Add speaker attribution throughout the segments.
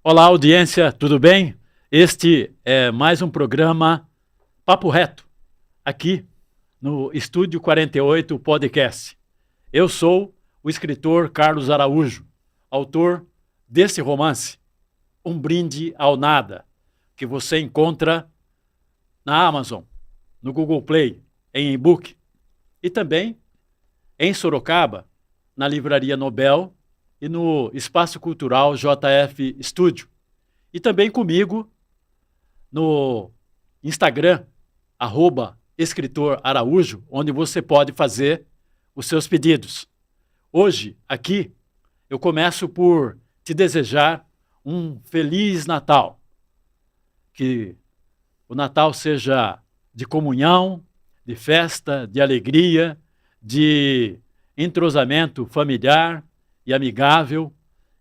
Speaker 1: Olá, audiência, tudo bem? Este é mais um programa Papo Reto, aqui no Estúdio 48 Podcast. Eu sou o escritor Carlos Araújo, autor desse romance, Um Brinde ao Nada, que você encontra na Amazon, no Google Play, em e-book, e também em Sorocaba, na Livraria Nobel e no Espaço Cultural JF Studio. E também comigo no Instagram, @escritor Araújo, onde você pode fazer os seus pedidos. Hoje, aqui, eu começo por te desejar um Feliz Natal. Que o Natal seja de comunhão, de festa, de alegria, de entrosamento familiar e amigável,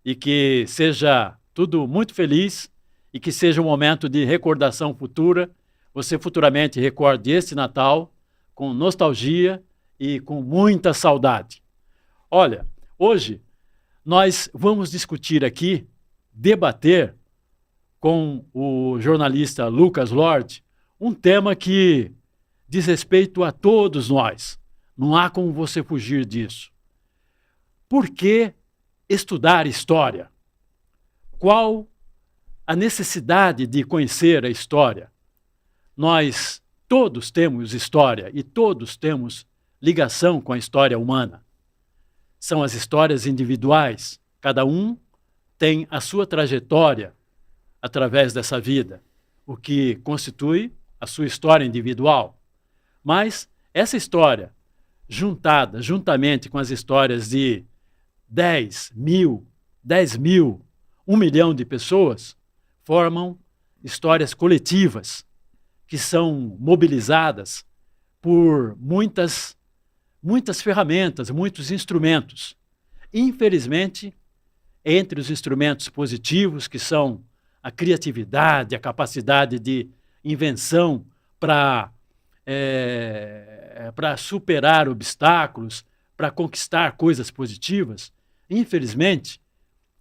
Speaker 1: e que seja tudo muito feliz e que seja um momento de recordação futura. Você futuramente recorde este Natal com nostalgia e com muita saudade. Olha, hoje nós vamos discutir aqui, debater com o jornalista Lucas Lorde, um tema que diz respeito a todos nós. Não há como você fugir disso. Por que estudar história? Qual a necessidade de conhecer a história? Nós todos temos história e todos temos ligação com a história humana. São as histórias individuais. Cada um tem a sua trajetória através dessa vida, o que constitui a sua história individual. Mas essa história, juntamente com as histórias de 10 mil, 1 milhão de pessoas, formam histórias coletivas que são mobilizadas por muitas ferramentas, muitos instrumentos. Infelizmente, entre os instrumentos positivos, que são a criatividade, a capacidade de invenção para superar obstáculos, para conquistar coisas positivas, infelizmente,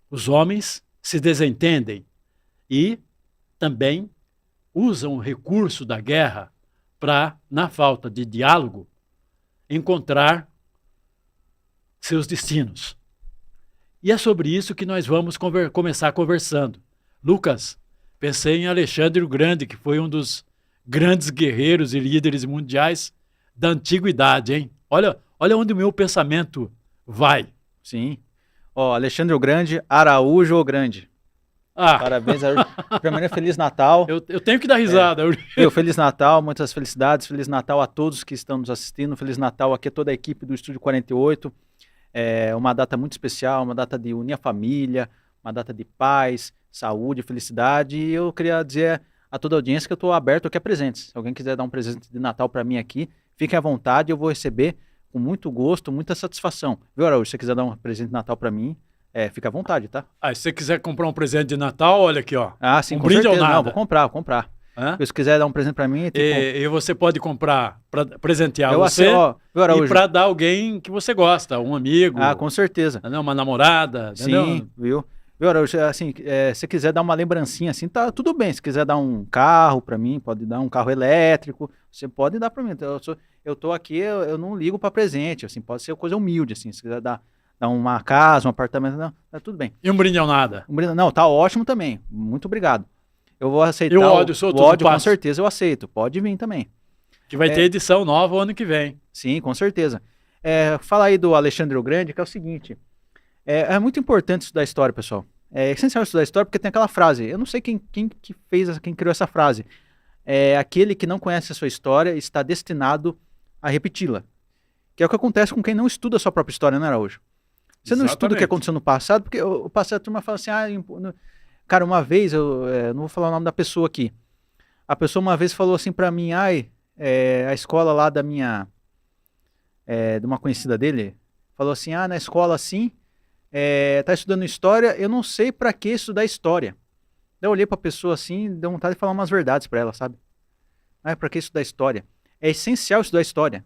Speaker 1: os homens se desentendem e também usam o recurso da guerra para, na falta de diálogo, encontrar seus destinos. E é sobre isso que nós vamos começar conversando. Lucas, pensei em Alexandre o Grande, que foi um dos grandes guerreiros e líderes mundiais da antiguidade, hein? Olha onde o meu pensamento vai.
Speaker 2: Sim. Alexandre o Grande, Araújo o Grande. Parabéns, Araújo. Primeiro, Feliz Natal.
Speaker 1: Eu tenho que dar risada.
Speaker 2: Feliz Natal, muitas felicidades. Feliz Natal a todos que estão nos assistindo. Feliz Natal aqui a toda a equipe do Estúdio 48. É uma data muito especial, uma data de unir a família, uma data de paz, saúde, felicidade. E eu queria dizer a toda a audiência que eu estou aberto aqui a presentes. Se alguém quiser dar um presente de Natal para mim aqui, fiquem à vontade, eu vou receber com muito gosto, muita satisfação. Viu, Araújo? Se você quiser dar um presente de Natal para mim, fica à vontade, tá?
Speaker 1: Se você quiser comprar um presente de Natal, olha aqui, ó.
Speaker 2: Sim,
Speaker 1: um
Speaker 2: com
Speaker 1: brinde
Speaker 2: certeza.
Speaker 1: ao nada.
Speaker 2: Não, vou comprar. Se quiser dar um presente para mim...
Speaker 1: E você pode comprar para presentear você
Speaker 2: viu, Araújo?
Speaker 1: E para dar alguém que você gosta, um amigo.
Speaker 2: Com certeza.
Speaker 1: Uma namorada.
Speaker 2: Sim,
Speaker 1: entendeu?
Speaker 2: Viu, Araújo? Assim, se quiser dar uma lembrancinha assim, tá tudo bem. Se quiser dar um carro para mim, pode dar um carro elétrico, você pode dar para mim. Eu tô aqui, eu não ligo para presente, assim, pode ser coisa humilde, assim, se quiser dar uma casa, um apartamento, não, tá tudo bem.
Speaker 1: E um brinde ao nada?
Speaker 2: Não, tá ótimo também, muito obrigado. Eu vou aceitar.
Speaker 1: E o ódio,
Speaker 2: com certeza eu aceito, pode vir também.
Speaker 1: Que vai ter edição nova o ano que vem.
Speaker 2: Sim, com certeza. Fala aí do Alexandre o Grande, que é o seguinte, é muito importante estudar história, pessoal. É essencial estudar história porque tem aquela frase, eu não sei quem criou essa frase, aquele que não conhece a sua história está destinado a repeti-la. Que é o que acontece com quem não estuda a sua própria história, né, Araújo? Você não estuda o que aconteceu no passado, porque o passado a turma fala assim, cara, uma vez, eu não vou falar o nome da pessoa aqui, a pessoa uma vez falou assim pra mim, a escola lá de uma conhecida dele, falou assim, na escola assim, tá estudando história, eu não sei pra que estudar história. Daí eu olhei pra pessoa assim, deu vontade de falar umas verdades pra ela, sabe? Pra que estudar história? É essencial estudar história.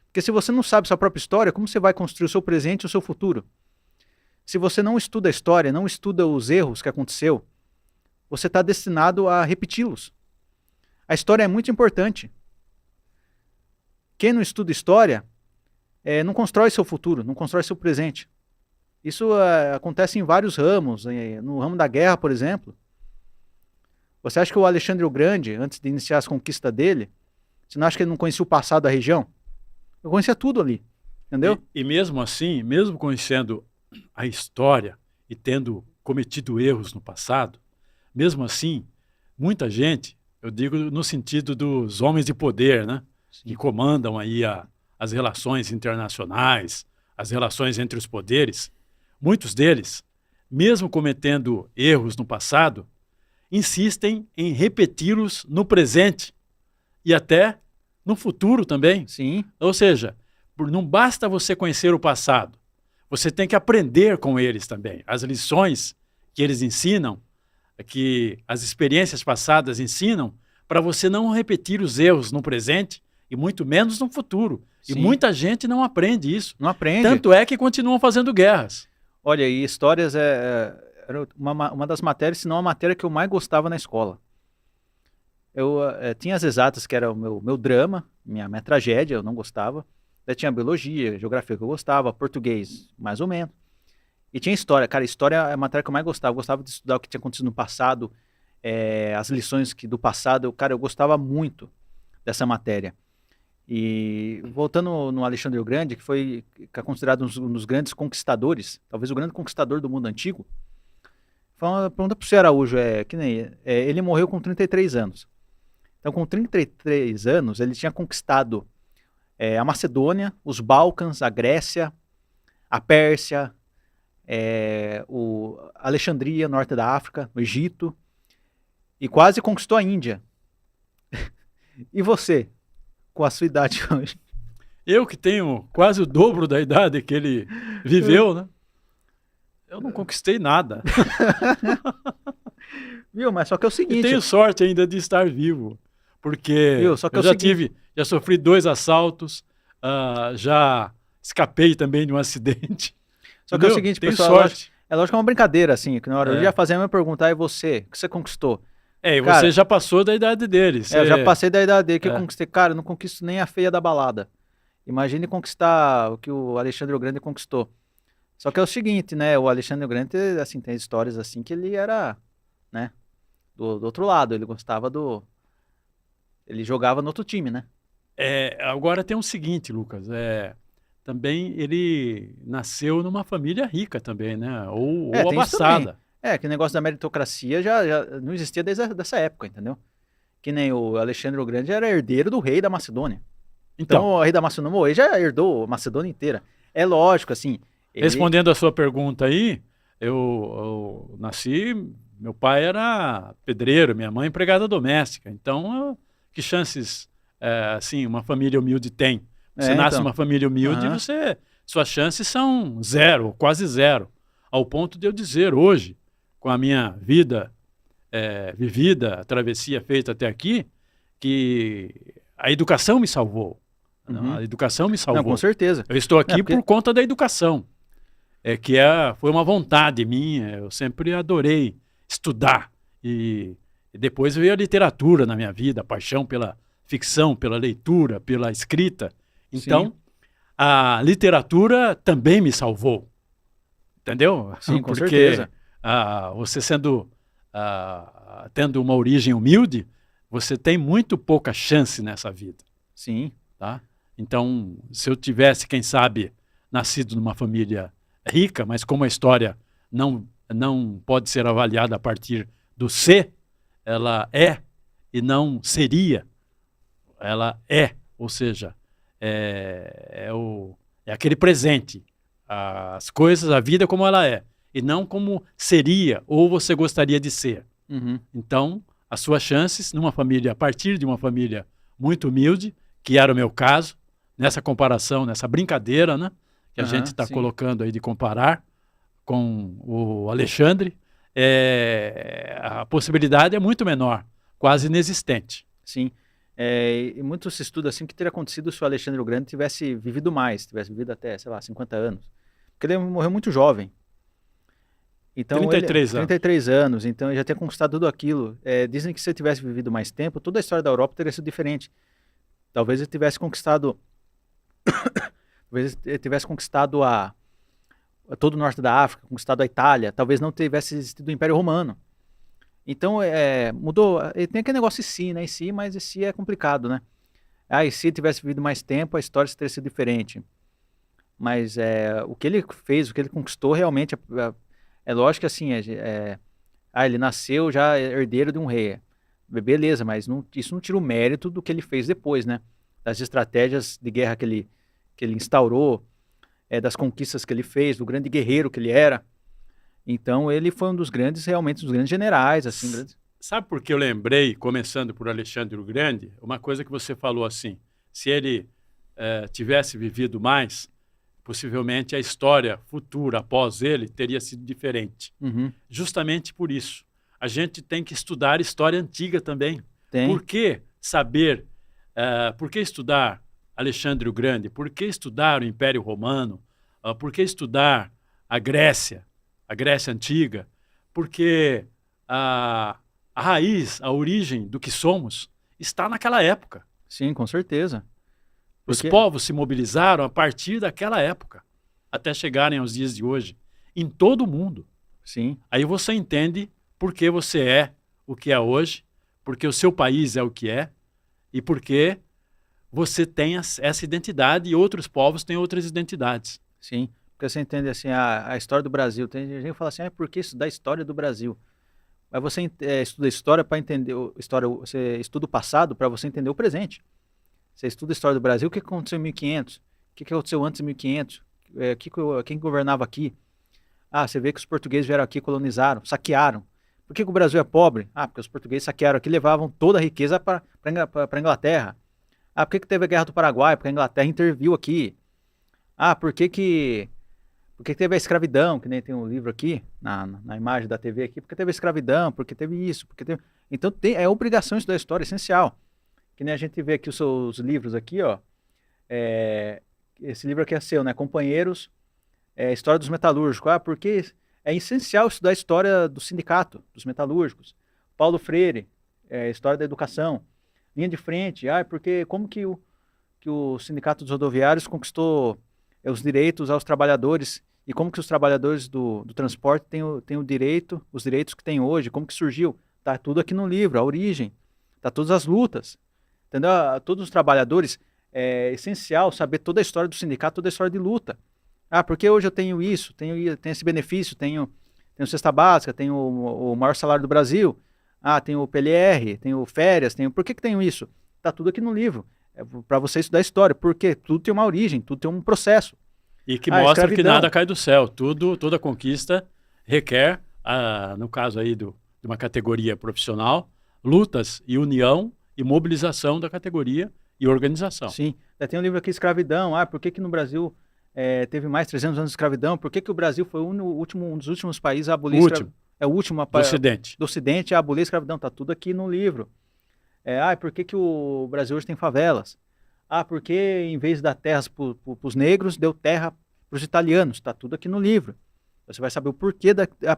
Speaker 2: Porque se você não sabe sua própria história, como você vai construir o seu presente e o seu futuro? Se você não estuda a história, não estuda os erros que aconteceu, você está destinado a repeti-los. A história é muito importante. Quem não estuda história não constrói seu futuro, não constrói seu presente. Isso acontece em vários ramos. No ramo da guerra, por exemplo. Você acha que o Alexandre o Grande, antes de iniciar as conquistas dele, você não acha que ele não conhecia o passado da região? Eu conhecia tudo ali, entendeu?
Speaker 1: E mesmo assim, mesmo conhecendo a história e tendo cometido erros no passado, mesmo assim, muita gente, eu digo no sentido dos homens de poder, né?
Speaker 2: Sim.
Speaker 1: Que comandam aí as relações internacionais, as relações entre os poderes, muitos deles, mesmo cometendo erros no passado, insistem em repeti-los no presente e até no futuro também.
Speaker 2: Sim.
Speaker 1: Ou seja, não basta você conhecer o passado, você tem que aprender com eles também. As lições que eles ensinam, que as experiências passadas ensinam, para você não repetir os erros no presente e muito menos no futuro.
Speaker 2: Sim.
Speaker 1: E muita gente não aprende isso.
Speaker 2: Não aprende.
Speaker 1: Tanto é que continuam fazendo guerras.
Speaker 2: Olha, e histórias era uma das matérias, se não a matéria que eu mais gostava na escola. Eu tinha as exatas, que era o meu drama, minha tragédia, eu não gostava. Daí tinha biologia, geografia que eu gostava, português, mais ou menos. E tinha história. Cara, história é a matéria que eu mais gostava. Eu gostava de estudar o que tinha acontecido no passado, as lições do passado. Cara, eu gostava muito dessa matéria. E voltando no Alexandre o Grande, que é considerado um dos grandes conquistadores, talvez o grande conquistador do mundo antigo, foi uma pergunta para o senhor Araújo, ele morreu com 33 anos. Então, com 33 anos, ele tinha conquistado a Macedônia, os Balcãs, a Grécia, a Pérsia, Alexandria, norte da África, o Egito, e quase conquistou a Índia. E você, com a sua idade hoje?
Speaker 1: Eu que tenho quase o dobro da idade que ele viveu, né? Eu não conquistei nada.
Speaker 2: Viu, mas só que é o seguinte...
Speaker 1: E tenho sorte ainda de estar vivo, porque
Speaker 2: só que
Speaker 1: eu já sofri 2 assaltos, já escapei também de um acidente.
Speaker 2: Só que é o seguinte,
Speaker 1: tenho
Speaker 2: pessoal,
Speaker 1: sorte.
Speaker 2: é lógico que é uma brincadeira, assim, que na hora eu ia fazer a minha pergunta, e você, o que você conquistou?
Speaker 1: E você já passou da idade dele.
Speaker 2: Eu já passei da idade dele, que eu conquistei. Cara, eu não conquisto nem a feia da balada. Imagine conquistar o que o Alexandre o Grande conquistou. Só que é o seguinte, né, o Alexandre o Grande, assim, tem histórias assim que ele era, né, do outro lado, ele gostava ele jogava no outro time, né?
Speaker 1: Agora tem o seguinte, Lucas, também ele nasceu numa família rica também, né, ou abastada.
Speaker 2: Que o negócio da meritocracia já não existia desde essa época, entendeu? Que nem o Alexandre o Grande era herdeiro do rei da Macedônia. Então o rei da Macedônia ele já herdou a Macedônia inteira. É lógico, assim...
Speaker 1: Respondendo a sua pergunta aí, eu nasci, meu pai era pedreiro, minha mãe empregada doméstica. Então, que chances, assim, uma família humilde tem? Você nasce numa família humilde e suas chances são zero, quase zero. Ao ponto de eu dizer hoje, com a minha vida vivida, a travessia feita até aqui, que a educação me salvou. A educação me salvou.
Speaker 2: Não, com certeza.
Speaker 1: Eu estou aqui por conta da educação. Foi uma vontade minha, eu sempre adorei estudar. E depois veio a literatura na minha vida, a paixão pela ficção, pela leitura, pela escrita. Então, a literatura também me salvou. Entendeu?
Speaker 2: Sim, com certeza.
Speaker 1: Você tendo uma origem humilde, você tem muito pouca chance nessa vida.
Speaker 2: Sim.
Speaker 1: Tá? Então, se eu tivesse, quem sabe, nascido numa família rica, mas como a história não pode ser avaliada a partir do ser, ela e não seria. Ela ou seja, é aquele presente, as coisas, a vida como ela é, e não como seria ou você gostaria de ser. Então, as suas chances a partir de uma família muito humilde, que era o meu caso, nessa comparação, nessa brincadeira, né, que a gente está colocando aí de comparar com o Alexandre, a possibilidade é muito menor, quase inexistente.
Speaker 2: Sim. E muito se estuda assim, o que teria acontecido se o Alexandre o Grande tivesse vivido mais, tivesse vivido até, sei lá, 50 anos. Porque ele morreu muito jovem. Então,
Speaker 1: 33 anos.
Speaker 2: 33 anos, então ele já tinha conquistado tudo aquilo. Dizem que se ele tivesse vivido mais tempo, toda a história da Europa teria sido diferente. Talvez ele tivesse conquistado, todo o norte da África, conquistado a Itália, talvez não tivesse existido o Império Romano. Então, mudou. Tem aquele negócio em si, né? Em si, mas em si é complicado, né? E se ele tivesse vivido mais tempo, a história teria sido diferente. Mas o que ele fez, o que ele conquistou, realmente é lógico que assim, ele nasceu já herdeiro de um rei. Beleza, mas isso não tira o mérito do que ele fez depois, né? Das estratégias de guerra que ele instaurou, das conquistas que ele fez, do grande guerreiro que ele era. Então ele foi um dos grandes, realmente, dos grandes generais, assim.
Speaker 1: Sabe por que eu lembrei, começando por Alexandre o Grande, uma coisa que você falou assim, se ele tivesse vivido mais, possivelmente a história futura após ele teria sido diferente.
Speaker 2: Uhum.
Speaker 1: Justamente por isso. A gente tem que estudar história antiga também.
Speaker 2: Tem.
Speaker 1: Por que saber, por que estudar Alexandre o Grande? Por que estudar o Império Romano? Por que estudar a Grécia Antiga? Porque a raiz, a origem do que somos está naquela época.
Speaker 2: Sim, com certeza.
Speaker 1: Os povos se mobilizaram a partir daquela época, até chegarem aos dias de hoje, em todo o mundo.
Speaker 2: Sim.
Speaker 1: Aí você entende por que você é o que é hoje, porque o seu país é o que é, e porque você tem essa identidade e outros povos têm outras identidades.
Speaker 2: Sim, porque você entende assim, a história do Brasil. Tem gente que fala assim, por que estudar a história do Brasil? Mas você estuda história para entender você estuda o passado para você entender o presente. Você estuda a história do Brasil, o que aconteceu em 1500? O que aconteceu antes de 1500? Quem governava aqui? Você vê que os portugueses vieram aqui, colonizaram, saquearam. Por que o Brasil é pobre? Porque os portugueses saquearam aqui e levavam toda a riqueza para a Inglaterra. Por que teve a Guerra do Paraguai? Porque a Inglaterra interviu aqui. Por que teve a escravidão? Que nem tem um livro aqui, na imagem da TV aqui. Porque teve a escravidão, porque teve isso, porque teve... Então é obrigação estudar a história, essencial. Que nem a gente vê aqui os seus livros aqui, ó. Esse livro aqui é seu, né? Companheiros, História dos Metalúrgicos. Porque é essencial estudar a história do sindicato, dos metalúrgicos. Paulo Freire, História da Educação. Linha de Frente, porque como que o Sindicato dos Rodoviários conquistou os direitos aos trabalhadores e como que os trabalhadores do transporte têm os direitos que tem hoje, como que surgiu. Tá tudo aqui no livro, a origem, tá todas as lutas. Entendeu? Todos os trabalhadores, é essencial saber toda a história do sindicato, toda a história de luta. Porque hoje eu tenho isso, tenho esse benefício, tenho cesta básica, tenho o maior salário do Brasil, tenho o PLR, tenho férias, por que tenho isso? Tá tudo aqui no livro, para você estudar história, porque tudo tem uma origem, tudo tem um processo.
Speaker 1: E que mostra que nada cai do céu, toda conquista requer, no caso aí de uma categoria profissional, lutas e união e mobilização da categoria e organização.
Speaker 2: Sim, tem um livro aqui, Escravidão. Por que no Brasil teve mais 300 anos de escravidão? Por que o Brasil foi um dos últimos países a abolir escravidão? É o último
Speaker 1: do Ocidente.
Speaker 2: Do Ocidente a abolir a escravidão. Está tudo aqui no livro. Por que o Brasil hoje tem favelas? Por que em vez de dar terras para os negros, deu terra para os italianos? Está tudo aqui no livro. Você vai saber o porquê.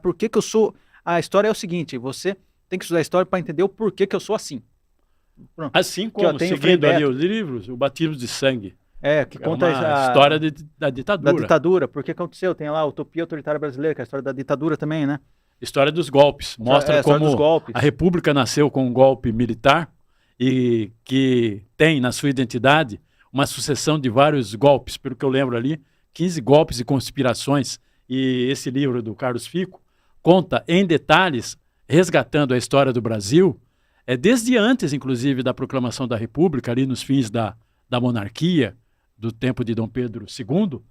Speaker 2: Por que eu sou... A história é o seguinte, você tem que estudar a história para entender o porquê que eu sou assim. Pronto.
Speaker 1: Assim como, seguindo ali os livros, o Batismo de Sangue.
Speaker 2: Que conta
Speaker 1: a história da ditadura.
Speaker 2: Da ditadura. Por que aconteceu? Tem lá a Utopia Autoritária Brasileira, que é a história da ditadura também, né?
Speaker 1: História dos golpes. Mostra como a República nasceu com um golpe militar e que tem na sua identidade uma sucessão de vários golpes. Pelo que eu lembro ali, 15 golpes e conspirações. E esse livro do Carlos Fico conta em detalhes, resgatando a história do Brasil, desde antes, inclusive, da proclamação da República, ali nos fins da monarquia, do tempo de Dom Pedro II,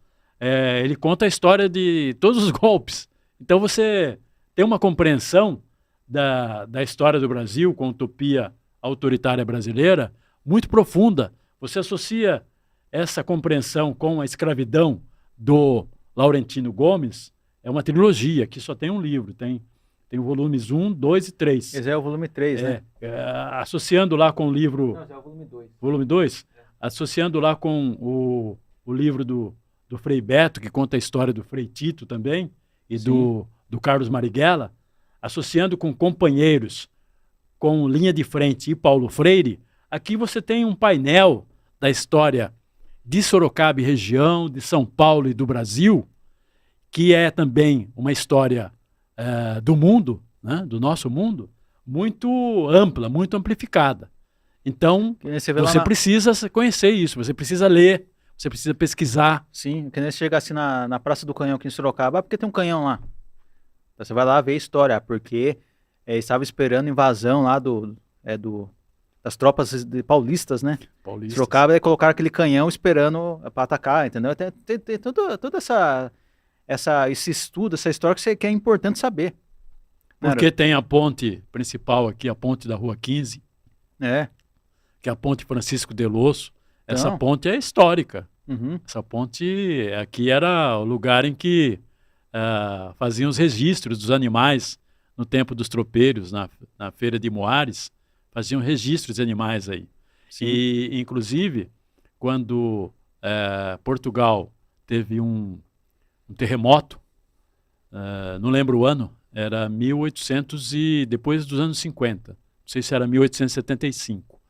Speaker 1: ele conta a história de todos os golpes. Então você tem uma compreensão da história do Brasil com a utopia autoritária brasileira muito profunda. Você associa essa compreensão com a escravidão do Laurentino Gomes, é uma trilogia, que só tem um livro, tem o volumes 1, 2 e 3.
Speaker 2: Esse é o volume 3, né?
Speaker 1: Associando lá com o livro...
Speaker 2: Não, esse é o volume 2.
Speaker 1: Volume 2? Associando lá com o livro do Frei Beto, que conta a história do Frei Tito também, e do do Carlos Marighella, associando com companheiros, com Linha de Frente e Paulo Freire, aqui você tem um painel da história de Sorocaba e região, de São Paulo e do Brasil, que é também uma história do mundo, né, do nosso mundo, muito ampla, muito amplificada. Então, você precisa conhecer isso, você precisa ler, você precisa pesquisar.
Speaker 2: Sim, que nem você chega assim na Praça do Canhão aqui em Sorocaba, porque tem um canhão lá. Então, você vai lá ver a história, porque estava esperando invasão lá das tropas paulistas, né?
Speaker 1: Paulistas.
Speaker 2: Sorocaba, e colocaram aquele canhão esperando para atacar, entendeu? Tem toda esse estudo, essa história que é importante saber.
Speaker 1: Porque tem a ponte principal aqui, a ponte da Rua 15, que é a ponte Francisco Delosso. Essa ponte é histórica.
Speaker 2: Uhum.
Speaker 1: Essa ponte aqui era o lugar em que faziam os registros dos animais no tempo dos tropeiros, na Feira de Moares, faziam registros de animais aí.
Speaker 2: Sim.
Speaker 1: E, inclusive, quando Portugal teve um terremoto, não lembro o ano, era 1800 e depois dos anos 50, não sei se era 1875,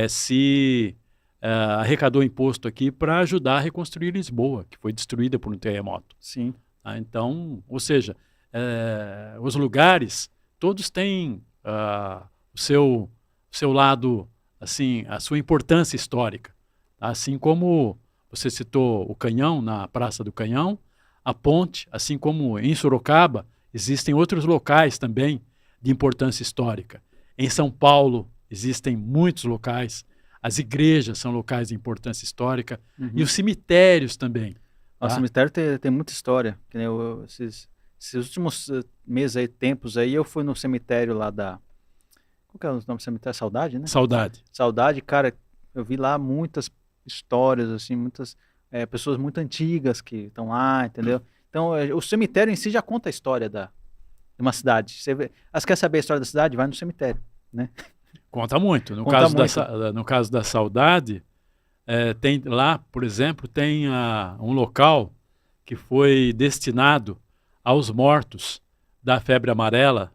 Speaker 1: se arrecadou imposto aqui para ajudar a reconstruir Lisboa, que foi destruída por um terremoto.
Speaker 2: Sim.
Speaker 1: Então, ou seja, os lugares, todos têm o seu lado, assim, a sua importância histórica. Assim como você citou o Canhão, na Praça do Canhão, a ponte, assim como em Sorocaba, existem outros locais também de importância histórica. Em São Paulo, existem muitos locais. As igrejas são locais de importância histórica.
Speaker 2: Uhum.
Speaker 1: E os cemitérios também.
Speaker 2: O cemitério tem muita história. Que nem esses últimos meses aí, tempos aí, eu fui no cemitério lá qual que é o nome do cemitério? Saudade, né? Saudade, cara, eu vi lá muitas histórias, assim, muitas pessoas muito antigas que estão lá, entendeu? Então, o cemitério em si já conta a história de uma cidade. Você quer saber a história da cidade? Vai no cemitério, né?
Speaker 1: Conta muito. No caso da Saudade, tem lá, por exemplo, tem um local que foi destinado aos mortos da febre amarela,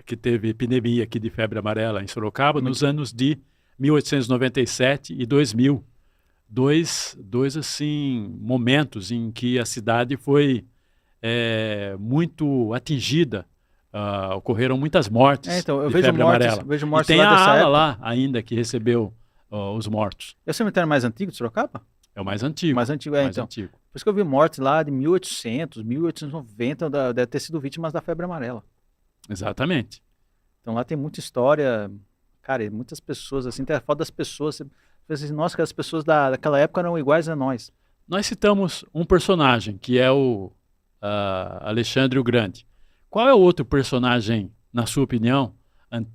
Speaker 1: que teve epidemia aqui de febre amarela em Sorocaba, nos anos de 1897 e 2000. Dois assim, momentos em que a cidade foi muito atingida. Ocorreram muitas mortes
Speaker 2: então, eu
Speaker 1: de
Speaker 2: vejo
Speaker 1: febre amarela.
Speaker 2: Vejo mortes
Speaker 1: e tem
Speaker 2: lá
Speaker 1: a
Speaker 2: dessa
Speaker 1: ala
Speaker 2: época.
Speaker 1: lá ainda que recebeu os mortos.
Speaker 2: É o cemitério mais antigo de Sorocaba?
Speaker 1: É o mais antigo.
Speaker 2: Mais antigo, então.
Speaker 1: Antigo.
Speaker 2: Por isso que eu vi mortes lá de 1800, 1890, deve ter sido vítimas da febre amarela.
Speaker 1: Exatamente.
Speaker 2: Então lá tem muita história, cara, e muitas pessoas, assim, tem a foto das pessoas, você pensa assim, nossa, que as pessoas daquela época eram iguais a nós.
Speaker 1: Nós citamos um personagem, que é o Alexandre o Grande. Qual é o outro personagem, na sua opinião,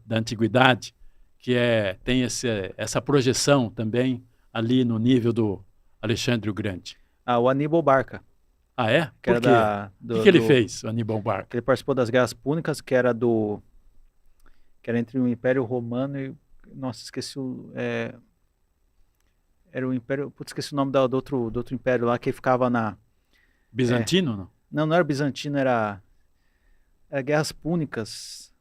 Speaker 1: da antiguidade, que tem essa projeção também ali no nível do Alexandre o Grande?
Speaker 2: O Aníbal Barca.
Speaker 1: Ah, é?
Speaker 2: Que
Speaker 1: Por quê? O que ele fez, o Aníbal Barca?
Speaker 2: Ele participou das Guerras Púnicas, que era entre o Império Romano e... Nossa, esqueci era o Império... Putz, esqueci o nome do outro império lá, que ficava na...
Speaker 1: Bizantino, não?
Speaker 2: Não era Bizantino, era Guerras Púnicas.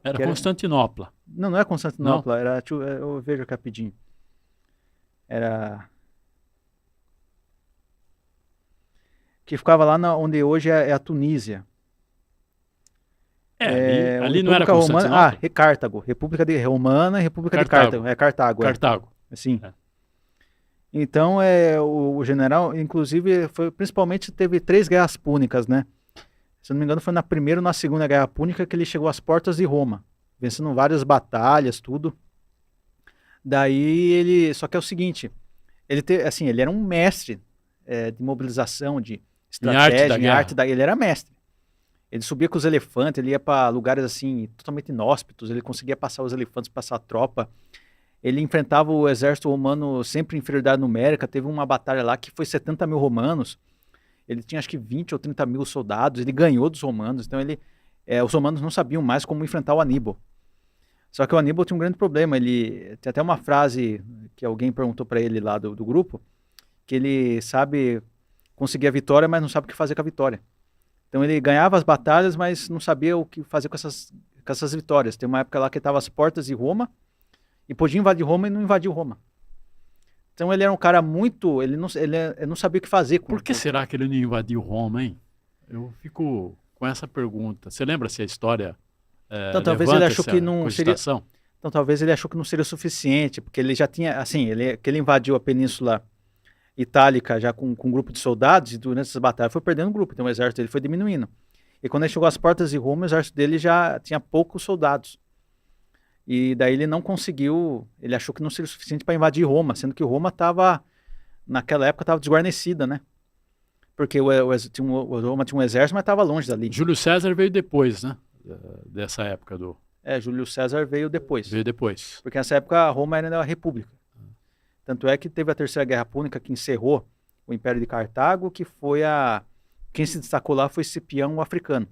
Speaker 1: Era Constantinopla.
Speaker 2: Não é Constantinopla, era... Eu vejo aqui rapidinho. Era... Que ficava lá onde hoje é a Tunísia.
Speaker 1: Ali não era Constantinopla?
Speaker 2: Cartago. República Romana e República de Cartago. Cartago.
Speaker 1: Cartago.
Speaker 2: Sim. Então, o general, inclusive, principalmente teve 3 guerras púnicas, né? Se não me engano, foi na primeira ou na segunda guerra púnica que ele chegou às portas de Roma, vencendo várias batalhas, tudo. Daí só que é o seguinte, ele era um mestre de mobilização, de estratégia, em arte ele era mestre. Ele subia com os elefantes, ele ia para lugares assim totalmente inóspitos, ele conseguia passar os elefantes, passar a tropa. Ele enfrentava o exército romano sempre em inferioridade numérica. Teve uma batalha lá que foi 70 mil romanos. Ele tinha acho que 20 ou 30 mil soldados. Ele ganhou dos romanos. Então os romanos não sabiam mais como enfrentar o Aníbal. Só que o Aníbal tinha um grande problema. Ele tem até uma frase que alguém perguntou para ele lá do grupo, que ele sabe conseguir a vitória, mas não sabe o que fazer com a vitória. Então ele ganhava as batalhas, mas não sabia o que fazer com essas vitórias. Tem uma época lá que estava às portas de Roma e podia invadir Roma e não invadiu Roma. Então ele era um cara muito... Ele não sabia o que fazer.
Speaker 1: Por que será que ele não invadiu Roma, hein? Eu fico com essa pergunta. Você lembra se a história
Speaker 2: então talvez ele achou que não seria...
Speaker 1: cogitação?
Speaker 2: Então talvez ele achou que não seria o suficiente, porque ele já tinha... Assim, que ele invadiu a Península Itálica já com um grupo de soldados e durante essas batalhas foi perdendo o grupo. Então o exército dele foi diminuindo. E quando ele chegou às portas de Roma, o exército dele já tinha poucos soldados. E daí ele não conseguiu... Ele achou que não seria o suficiente para invadir Roma, sendo que Roma estava... Naquela época estava desguarnecida, né? Porque Roma tinha um exército, mas estava longe dali.
Speaker 1: Júlio César veio depois, né? Dessa época do...
Speaker 2: Júlio César veio depois.
Speaker 1: Veio depois.
Speaker 2: Porque nessa época Roma era uma república. Tanto é que teve a Terceira Guerra Púnica que encerrou o Império de Cartago, que foi quem se destacou lá foi Cipião, o africano.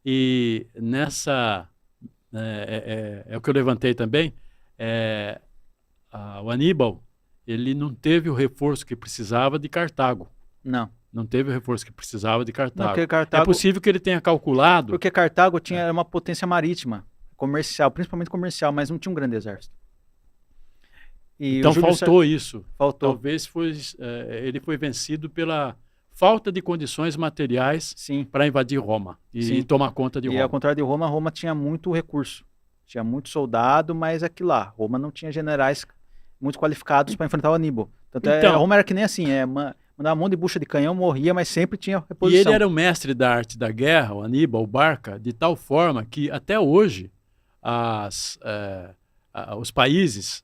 Speaker 1: E nessa... É o que eu levantei também. O Aníbal, ele não teve o reforço que precisava de Cartago. Não teve o reforço que precisava de Cartago.
Speaker 2: Não, Cartago.
Speaker 1: É possível que ele tenha calculado...
Speaker 2: Porque Cartago tinha uma potência marítima, comercial, principalmente comercial, mas não tinha um grande exército. E
Speaker 1: então faltou isso.
Speaker 2: Faltou.
Speaker 1: Talvez ele foi vencido pela falta de condições materiais para invadir Roma e tomar conta de Roma.
Speaker 2: E ao contrário de Roma, Roma tinha muito recurso. Tinha muito soldado, mas aqui lá, Roma não tinha generais muito qualificados para enfrentar o Aníbal. Roma era que nem assim, mandava um monte de bucha de canhão, morria, mas sempre tinha reposição.
Speaker 1: E ele era o mestre da arte da guerra, o Aníbal Barca, de tal forma que até hoje os países,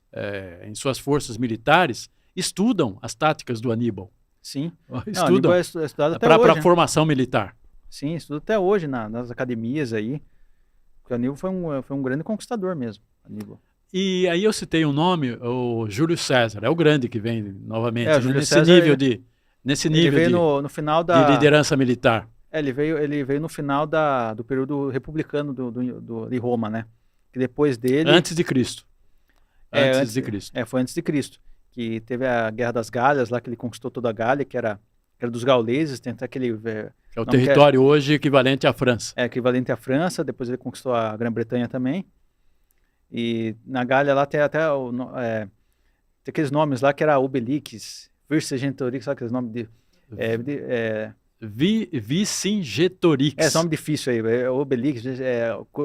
Speaker 1: em suas forças militares, estudam as táticas do Aníbal.
Speaker 2: Sim.
Speaker 1: Estudam para a formação militar.
Speaker 2: Sim, estuda até hoje nas academias aí. Porque o Aníbal foi um grande conquistador mesmo. Aníbal.
Speaker 1: E aí eu citei um nome, o Júlio César, é o grande que vem novamente nesse nível
Speaker 2: ele veio no final
Speaker 1: de liderança militar.
Speaker 2: Ele veio no final do período republicano de Roma, né? Que depois dele...
Speaker 1: Antes de Cristo. Antes de Cristo.
Speaker 2: Foi antes de Cristo. Que teve a Guerra das Galhas, lá que ele conquistou toda a Gália, que era dos gauleses, tem até aquele...
Speaker 1: Que é o território hoje equivalente à França.
Speaker 2: Equivalente à França, depois ele conquistou a Grã-Bretanha também. E na Gália lá tem até tem aqueles nomes lá que era Obelix, Vercingetorix, sabe aqueles nomes de...
Speaker 1: Vercingetorix.
Speaker 2: Esse nome difícil aí, Obelix,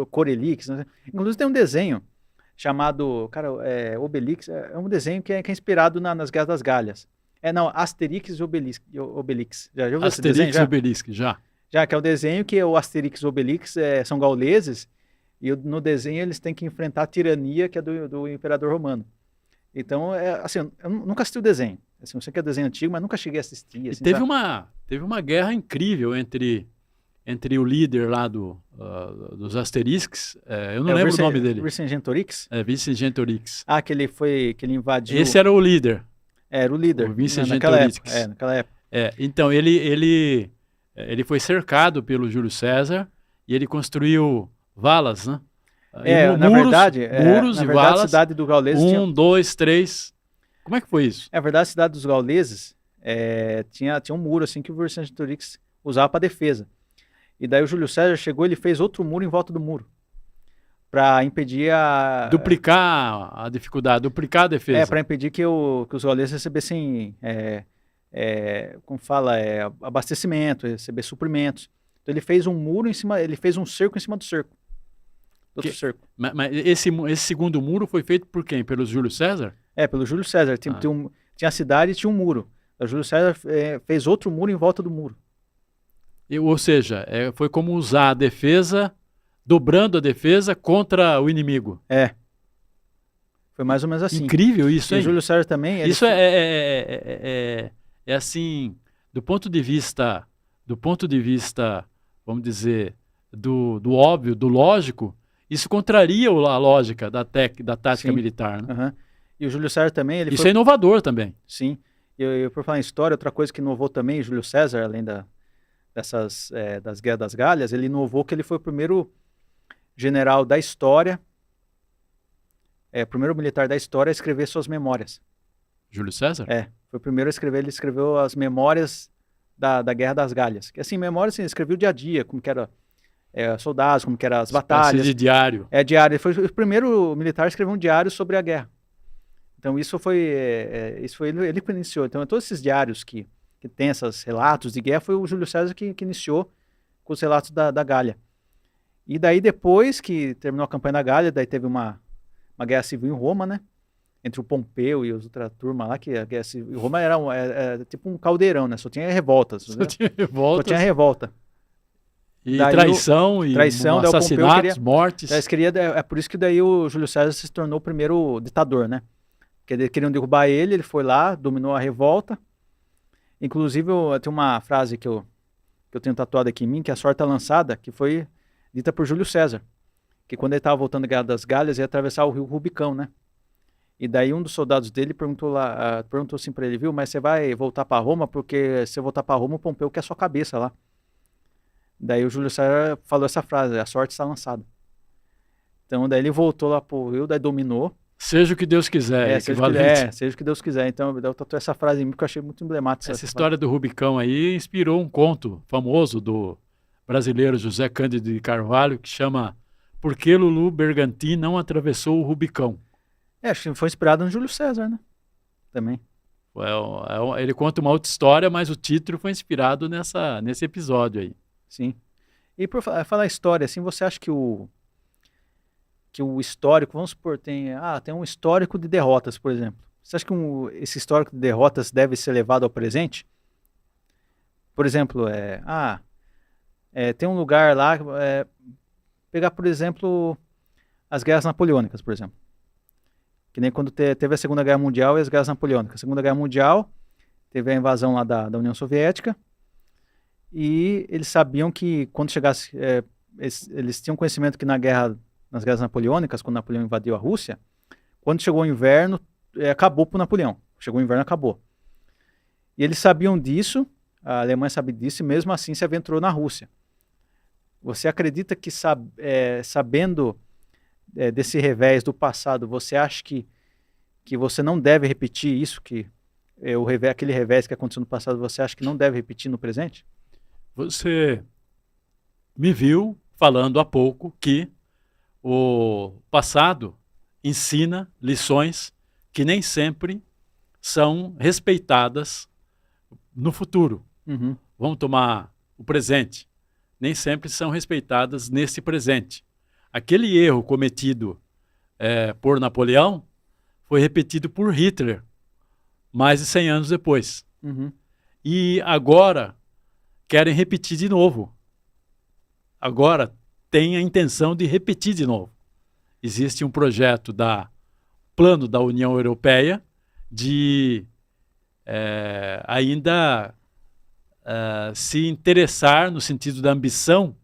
Speaker 2: Corelix. Né? Inclusive tem um desenho chamado, Obelix, é um desenho que é inspirado nas Guerras das Galhas. Asterix e Obelix. Já viu esse desenho?
Speaker 1: Asterix e Obelix, já.
Speaker 2: Já, que é o desenho que o Asterix e Obelix são gauleses, e no desenho eles têm que enfrentar a tirania que é do imperador romano. Então, assim, eu nunca assisti o desenho. Assim, eu sei que é desenho antigo, mas nunca cheguei a assistir. Assim,
Speaker 1: teve uma guerra incrível entre o líder lá dos Asterix, eu não lembro o nome dele.
Speaker 2: Vercingetorix?
Speaker 1: Vercingetorix.
Speaker 2: Que ele invadiu...
Speaker 1: Esse era o líder.
Speaker 2: Era o líder.
Speaker 1: O Vercingetorix.
Speaker 2: Naquela época.
Speaker 1: Então, ele foi cercado pelo Júlio César e ele construiu valas, né?
Speaker 2: Na verdade,
Speaker 1: valas.
Speaker 2: A cidade do Gauleses
Speaker 1: 1, 2, 3. Como é que foi isso?
Speaker 2: Na verdade, a cidade dos Gauleses tinha um muro assim que o Vercingetorix usava para defesa. E daí o Júlio César chegou, ele fez outro muro em volta do muro para impedir
Speaker 1: duplicar a dificuldade, duplicar a defesa.
Speaker 2: Para impedir que os gauleses recebessem, como fala, abastecimento, receber suprimentos. Então ele fez um muro em cima, ele fez um cerco em cima do cerco. Cerco.
Speaker 1: Mas esse segundo muro foi feito por quem? Pelo Júlio César?
Speaker 2: Pelo Júlio César. Tinha a cidade e tinha um muro. O Júlio César fez outro muro em volta do muro.
Speaker 1: Ou seja, foi como usar a defesa, dobrando a defesa contra o inimigo.
Speaker 2: Foi mais ou menos assim.
Speaker 1: Incrível isso, hein?
Speaker 2: E o Júlio César também...
Speaker 1: Isso é assim, do ponto de vista, vamos dizer, do óbvio, do lógico, isso contraria a lógica da tática militar. Né?
Speaker 2: Uhum. E o Júlio César também...
Speaker 1: Isso é inovador também.
Speaker 2: Sim. E por falar em história, outra coisa que inovou também, Júlio César, além das Guerras das Galhas, ele inovou que ele foi o primeiro general da história, primeiro militar da história a escrever suas memórias.
Speaker 1: Júlio César?
Speaker 2: Foi o primeiro a escrever, ele escreveu as memórias da Guerra das Galhas. Que assim, memória, assim, ele escrevia o dia a dia, como que era soldados, como que eram as
Speaker 1: Espécie
Speaker 2: batalhas.
Speaker 1: de diário.
Speaker 2: Diário. Ele foi o primeiro militar a escrever um diário sobre a guerra. Então isso foi ele que iniciou. Então todos esses diários que tem esses relatos de guerra foi o Júlio César que iniciou com os relatos da Gália. E daí depois que terminou a campanha da Gália, daí teve uma guerra civil em Roma, né? Entre o Pompeu e os outra turma lá, que a guerra civil em Roma era tipo um caldeirão, né? Só tinha revoltas.
Speaker 1: Só tinha revoltas.
Speaker 2: Só tinha revolta.
Speaker 1: E
Speaker 2: daí
Speaker 1: traição, assassinatos, mortes.
Speaker 2: É por isso que daí o Júlio César se tornou o primeiro ditador, né? Porque eles queriam derrubar ele foi lá, dominou a revolta. Inclusive, tem uma frase que eu tenho tatuado aqui em mim, que é a sorte lançada, que foi dita por Júlio César. Que quando ele estava voltando da Guerra das Galhas, ia atravessar o rio Rubicão, né? E daí um dos soldados dele perguntou assim para ele, viu, mas você vai voltar para Roma? Porque se você voltar para Roma, o Pompeu quer a sua cabeça lá. Daí o Júlio César falou essa frase, a sorte está lançada. Então daí ele voltou lá pro rio, daí dominou.
Speaker 1: Seja o que Deus quiser,
Speaker 2: seja o que Deus quiser. Então eu tatuei essa frase em mim que eu achei muito emblemática.
Speaker 1: Essa história do Rubicão aí inspirou um conto famoso do brasileiro José Cândido de Carvalho, que chama Por que Lulu Bergantin não atravessou o Rubicão?
Speaker 2: Acho que foi inspirado no Júlio César, né? Também.
Speaker 1: Ele conta uma outra história, mas o título foi inspirado nesse episódio aí.
Speaker 2: Sim. E por falar história, assim, você acha que o histórico, vamos supor, tem um histórico de derrotas, por exemplo. Você acha que esse histórico de derrotas deve ser levado ao presente? Por exemplo, tem um lugar lá, pegar, por exemplo, as guerras napoleônicas, por exemplo. Que nem quando teve a Segunda Guerra Mundial e as guerras napoleônicas. A Segunda Guerra Mundial teve a invasão lá da União Soviética, e eles sabiam que quando chegasse, eles tinham conhecimento que nas guerras napoleônicas, quando Napoleão invadiu a Rússia, quando chegou o inverno, acabou para o Napoleão. Chegou o inverno, acabou. E eles sabiam disso, a Alemanha sabia disso, e mesmo assim se aventurou na Rússia. Você acredita que, sabendo desse revés do passado, você acha que você não deve repetir isso, aquele revés que aconteceu no passado, você acha que não deve repetir no presente?
Speaker 1: Você me viu falando há pouco que o passado ensina lições que nem sempre são respeitadas no futuro.
Speaker 2: Uhum.
Speaker 1: Vamos tomar o presente. Nem sempre são respeitadas nesse presente. Aquele erro cometido por Napoleão foi repetido por Hitler mais de 100 anos depois.
Speaker 2: Uhum.
Speaker 1: E agora querem repetir de novo. Agora tem a intenção de repetir de novo. Existe um projeto plano da União Europeia de ainda se interessar no sentido da ambição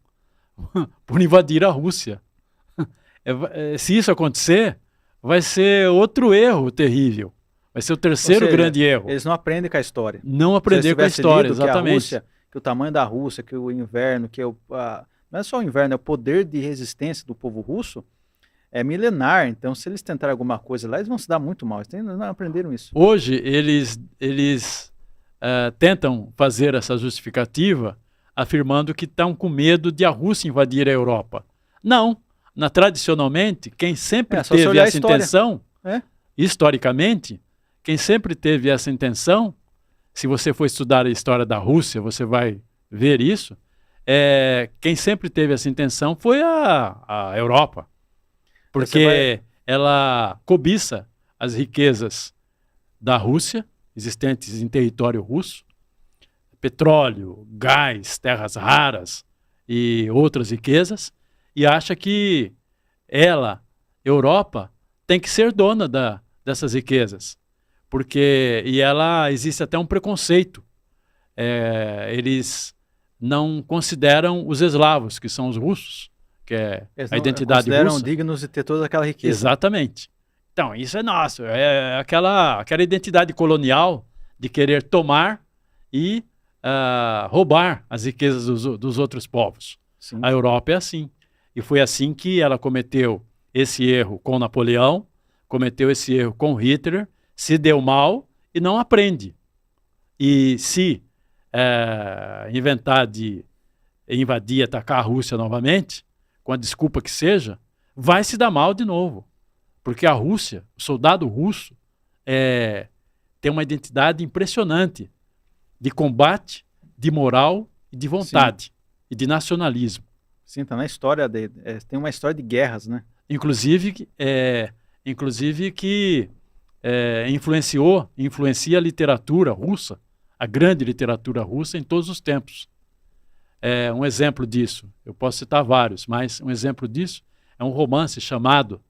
Speaker 1: por invadir a Rússia. Se isso acontecer, vai ser outro erro terrível. Vai ser o terceiro grande erro.
Speaker 2: Eles não aprendem com a história.
Speaker 1: Não aprender com a história,
Speaker 2: exatamente. Que o tamanho da Rússia, que o inverno, não é só o inverno, é o poder de resistência do povo russo é milenar. Então, se eles tentarem alguma coisa lá, eles vão se dar muito mal. Eles não aprenderam isso.
Speaker 1: Hoje, eles tentam fazer essa justificativa afirmando que estão com medo de a Rússia invadir a Europa. Não. Tradicionalmente, quem sempre teve essa intenção, historicamente, quem sempre teve essa intenção, se você for estudar a história da Rússia, você vai ver isso, quem sempre teve essa intenção foi a Europa. Porque ela cobiça as riquezas da Rússia, existentes em território russo, petróleo, gás, terras raras e outras riquezas, e acha que Europa, tem que ser dona dessas riquezas. Existe até um preconceito. Eles não consideram os eslavos, que são os russos, que é a identidade russa.
Speaker 2: Consideram dignos de ter toda aquela riqueza.
Speaker 1: Exatamente. Então, isso é nosso. É aquela identidade colonial de querer tomar e roubar as riquezas dos outros povos.
Speaker 2: Sim.
Speaker 1: A Europa é assim. E foi assim que ela cometeu esse erro com Napoleão, cometeu esse erro com Hitler, se deu mal e não aprende. E se inventar de invadir, atacar a Rússia novamente, com a desculpa que seja, vai se dar mal de novo. Porque a Rússia, o soldado russo, tem uma identidade impressionante de combate, de moral e de vontade. Sim. E de nacionalismo.
Speaker 2: Sim, tá na história, tem uma história de guerras, né?
Speaker 1: Inclusive que influencia a literatura russa, a grande literatura russa em todos os tempos. Um exemplo disso, eu posso citar vários, mas um exemplo disso é um romance chamado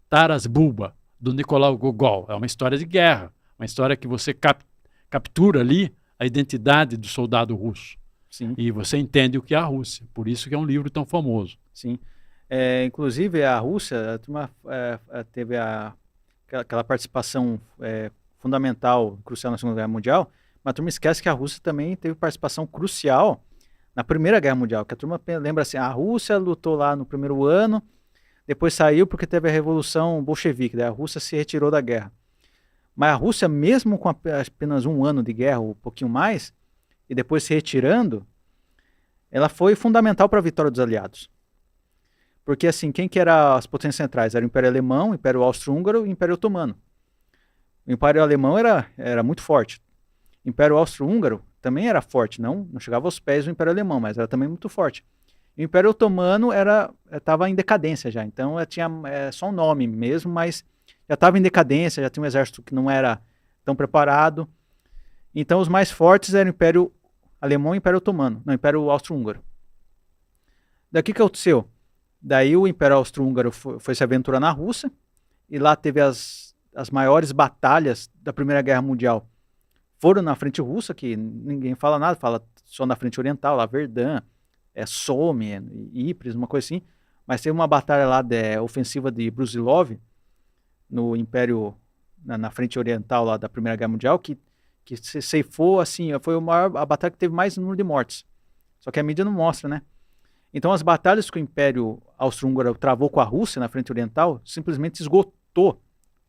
Speaker 1: Taras Bulba, do Nicolau Gogol. É uma história de guerra, uma história que você captura ali a identidade do soldado russo.
Speaker 2: Sim.
Speaker 1: E você entende o que é a Rússia, por isso que é um livro tão famoso.
Speaker 2: Sim. Inclusive, a Rússia a turma, teve aquela participação fundamental, crucial na Segunda Guerra Mundial, mas a turma esquece que a Rússia também teve participação crucial na Primeira Guerra Mundial, que a turma lembra assim, a Rússia lutou lá no primeiro ano, depois saiu porque teve a Revolução Bolchevique, daí a Rússia se retirou da guerra. Mas a Rússia, mesmo com apenas um ano de guerra, ou um pouquinho mais, e depois se retirando, ela foi fundamental para a vitória dos aliados. Porque assim, quem que eram as potências centrais? Era o Império Alemão, o Império Austro-Húngaro e o Império Otomano. O Império Alemão era muito forte. O Império Austro-Húngaro também era forte, não chegava aos pés do Império Alemão, mas era também muito forte. E o Império Otomano estava em decadência já, então tinha só um nome mesmo, mas já estava em decadência, já tinha um exército que não era tão preparado. Então os mais fortes eram o Império Alemão e o Império Otomano, não, o Império Austro-Húngaro. Daí o que aconteceu? Daí o Império Austro-Húngaro foi se aventurar na Rússia, e lá teve as maiores batalhas da Primeira Guerra Mundial. Foram na frente russa, que ninguém fala nada, fala só na frente oriental, lá Verdun, Somme, Ypres, uma coisa assim. Mas teve uma batalha lá ofensiva de Brusilov, no Império, na frente oriental lá da Primeira Guerra Mundial, que se ceifou, assim, foi a batalha que teve mais número de mortes. Só que a mídia não mostra, né? Então as batalhas que o Império Austro-Húngaro travou com a Rússia na frente oriental simplesmente esgotou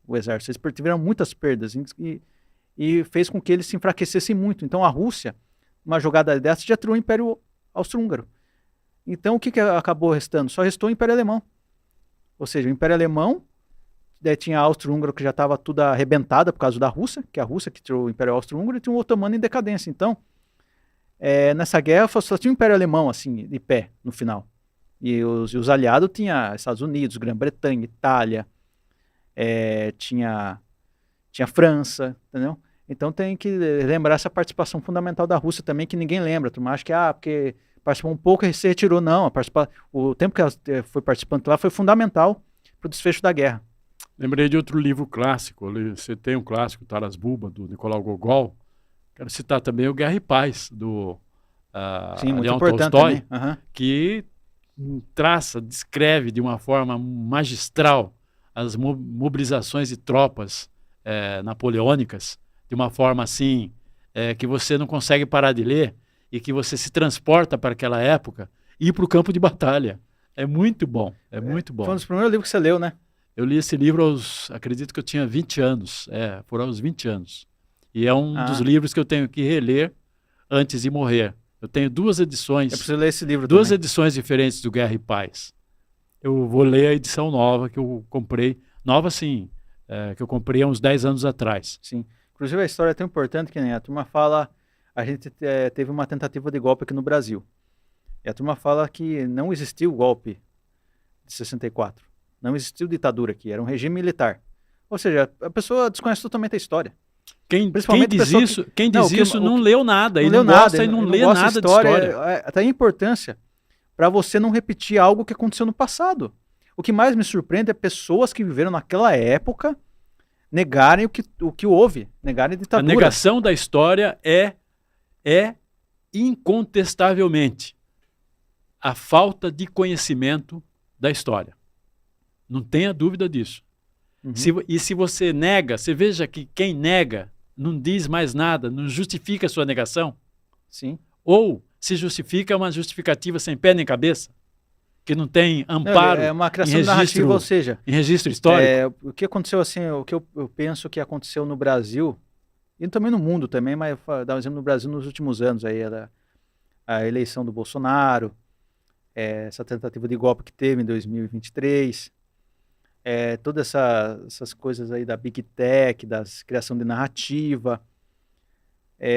Speaker 2: o exército. Eles tiveram muitas perdas e fez com que eles se enfraquecessem muito. Então a Rússia, uma jogada dessa, já tirou o Império Austro-Húngaro. Então o que acabou restando? Só restou o Império Alemão. Ou seja, o Império Alemão, daí tinha a Austro-Húngaro que já estava tudo arrebentada por causa da Rússia, que é a Rússia que tirou o Império Austro-Húngaro, e tinha o Otomano em decadência. Então, nessa guerra só tinha o Império Alemão assim, de pé no final. E os aliados tinha Estados Unidos, Grã-Bretanha, Itália, tinha França, entendeu? Então tem que lembrar essa participação fundamental da Rússia também, que ninguém lembra. Tu acha que porque participou um pouco e se retirou. Não, o tempo que ela foi participando lá foi fundamental para o desfecho da guerra.
Speaker 1: Lembrei de outro livro clássico, você tem um clássico, Taras Bulba, do Nicolau Gogol. Quero citar também o Guerra e Paz, do
Speaker 2: muito
Speaker 1: Leon
Speaker 2: importante
Speaker 1: Tolstói,
Speaker 2: também.
Speaker 1: que descreve de uma forma magistral as mobilizações de tropas napoleônicas, de uma forma assim, que você não consegue parar de ler e que você se transporta para aquela época e ir para o campo de batalha. É muito bom, muito bom.
Speaker 2: Foi um dos primeiros livros que você leu, né?
Speaker 1: Eu li esse livro acredito que eu tinha 20 anos, foram aos 20 anos. E é um dos livros que eu tenho que reler antes de morrer. Eu tenho duas edições.
Speaker 2: Eu preciso ler esse livro
Speaker 1: duas
Speaker 2: também.
Speaker 1: Edições diferentes do Guerra e Paz. Eu vou ler a edição nova que eu comprei. Nova, sim, que eu comprei há uns 10 anos atrás.
Speaker 2: Sim. Inclusive a história é tão importante que nem a turma fala, a gente teve uma tentativa de golpe aqui no Brasil. E a turma fala que não existiu golpe de 64. Não existiu ditadura aqui, era um regime militar. Ou seja, a pessoa desconhece totalmente a história.
Speaker 1: Quem diz isso não leu nada,
Speaker 2: ele
Speaker 1: não gosta e não lê nada de história.
Speaker 2: Até a importância para você não repetir algo que aconteceu no passado. O que mais me surpreende é pessoas que viveram naquela época negarem o que houve, negarem a ditadura.
Speaker 1: A negação da história é incontestavelmente a falta de conhecimento da história. Não tenha dúvida disso.
Speaker 2: Uhum.
Speaker 1: Se você nega, você veja que quem nega não diz mais nada, não justifica a sua negação.
Speaker 2: Sim.
Speaker 1: Ou se justifica, é uma justificativa sem pé nem cabeça, que não tem amparo.
Speaker 2: É uma criação narrativa, ou seja,
Speaker 1: em registro histórico.
Speaker 2: O que aconteceu assim, o que eu penso que aconteceu no Brasil e também no mundo também, mas dar um exemplo no Brasil nos últimos anos, aí era a eleição do Bolsonaro, essa tentativa de golpe que teve em 2023, todas essas coisas aí da Big Tech, da criação de narrativa,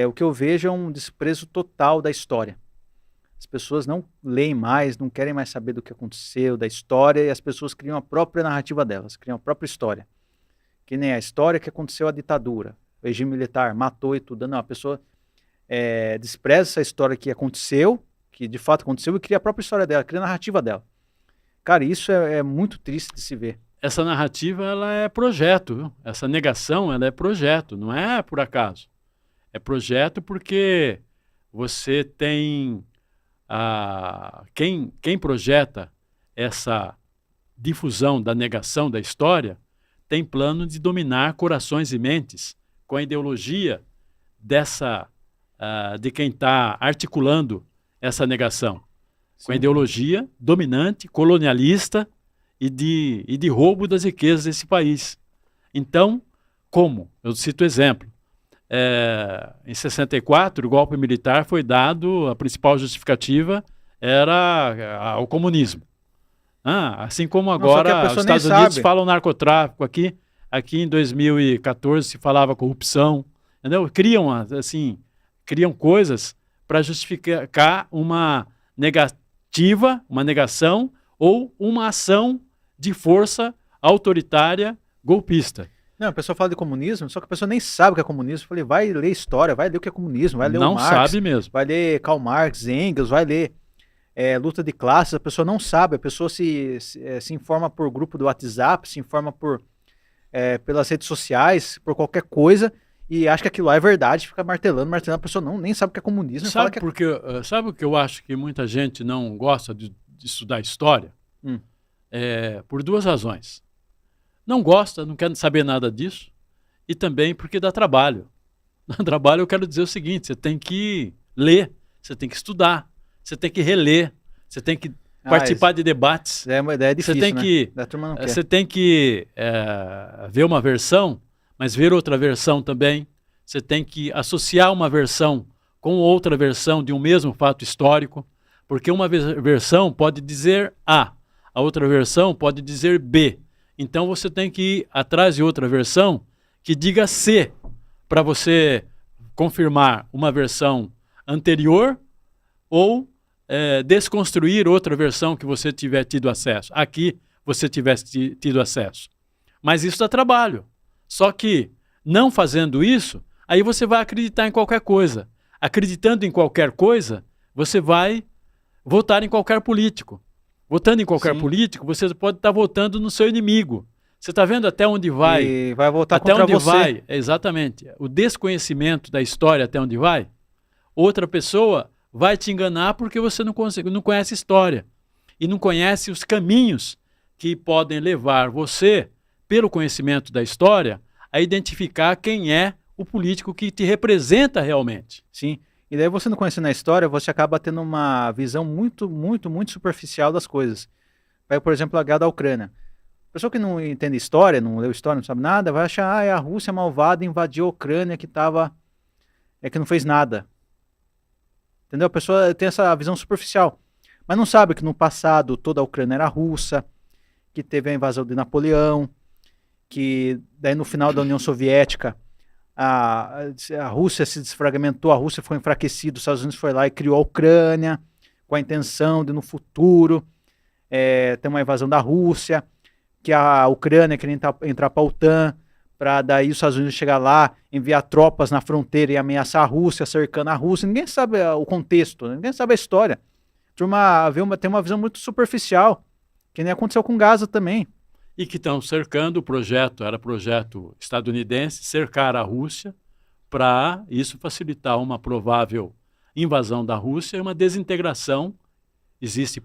Speaker 2: o que eu vejo é um desprezo total da história. As pessoas não leem mais, não querem mais saber do que aconteceu, da história, e as pessoas criam a própria narrativa delas, criam a própria história. Que nem a história que aconteceu a ditadura, o regime militar, matou e tudo. Não, a pessoa despreza essa história que aconteceu, que de fato aconteceu, e cria a própria história dela, cria a narrativa dela. Cara, isso é muito triste de se ver.
Speaker 1: Essa narrativa, ela é projeto, viu? Essa negação, ela é projeto, não é por acaso. É projeto porque você tem... Quem projeta essa difusão da negação da história tem plano de dominar corações e mentes com a ideologia de quem está articulando essa negação. Sim. Com a ideologia dominante, colonialista e de roubo das riquezas desse país. Então, como? Eu cito exemplo. Em 64, o golpe militar foi dado, a principal justificativa era o comunismo. Assim como agora os Estados Unidos falam narcotráfico, aqui em 2014 se falava corrupção, entendeu? Criam coisas para justificar uma negação ou uma ação de força autoritária golpista.
Speaker 2: Não, a pessoa fala de comunismo, só que a pessoa nem sabe o que é comunismo. Eu falei, vai ler história, vai ler o que é comunismo, vai ler o Marx.
Speaker 1: Não sabe mesmo.
Speaker 2: Vai ler Karl Marx, Engels, vai ler luta de classes. A pessoa não sabe, a pessoa se informa por grupo do WhatsApp, se informa pelas redes sociais, por qualquer coisa, e acha que aquilo lá é verdade, fica martelando, a pessoa nem sabe o que é comunismo.
Speaker 1: Sabe o que eu acho que muita gente não gosta de estudar história? Por duas razões. Não gosta, não quer saber nada disso, e também porque dá trabalho. Dá trabalho, eu quero dizer o seguinte, você tem que ler, você tem que estudar, você tem que reler, você tem que participar de debates.
Speaker 2: É uma ideia difícil,
Speaker 1: Você tem que ver uma versão, mas ver outra versão também. Você tem que associar uma versão com outra versão de um mesmo fato histórico, porque uma versão pode dizer A, a outra versão pode dizer B. Então você tem que ir atrás de outra versão que diga C, para você confirmar uma versão anterior ou desconstruir outra versão que você tiver tido acesso. Aqui você tivesse tido acesso. Mas isso dá trabalho. Só que, não fazendo isso, aí você vai acreditar em qualquer coisa. Acreditando em qualquer coisa, você vai votar em qualquer político. Votando em qualquer político, você pode estar votando no seu inimigo. Você está vendo até onde vai?
Speaker 2: E vai votar
Speaker 1: até
Speaker 2: contra
Speaker 1: onde
Speaker 2: você.
Speaker 1: Vai? Exatamente. O desconhecimento da história até onde vai, outra pessoa vai te enganar porque você não conhece história. E não conhece os caminhos que podem levar você, pelo conhecimento da história, a identificar quem é o político que te representa realmente.
Speaker 2: Sim. E daí você não conhecendo a história, você acaba tendo uma visão muito, muito, muito superficial das coisas. Pega, por exemplo, a guerra da Ucrânia. A pessoa que não entende história, não leu história, não sabe nada, vai achar, a Rússia malvada invadiu a Ucrânia que não fez nada. Entendeu? A pessoa tem essa visão superficial. Mas não sabe que no passado toda a Ucrânia era russa, que teve a invasão de Napoleão, que daí no final da União Soviética a Rússia se desfragmentou, a Rússia foi enfraquecida, os Estados Unidos foi lá e criou a Ucrânia com a intenção de no futuro ter uma invasão da Rússia, que a Ucrânia queria entrar para a OTAN, para daí os Estados Unidos chegar lá, enviar tropas na fronteira e ameaçar a Rússia, cercando a Rússia. Ninguém sabe o contexto, ninguém sabe a história. A turma tem uma visão muito superficial, que nem aconteceu com Gaza também.
Speaker 1: E que estão cercando o projeto, era projeto estadunidense, cercar a Rússia para isso facilitar uma provável invasão da Rússia e uma desintegração. Existiu o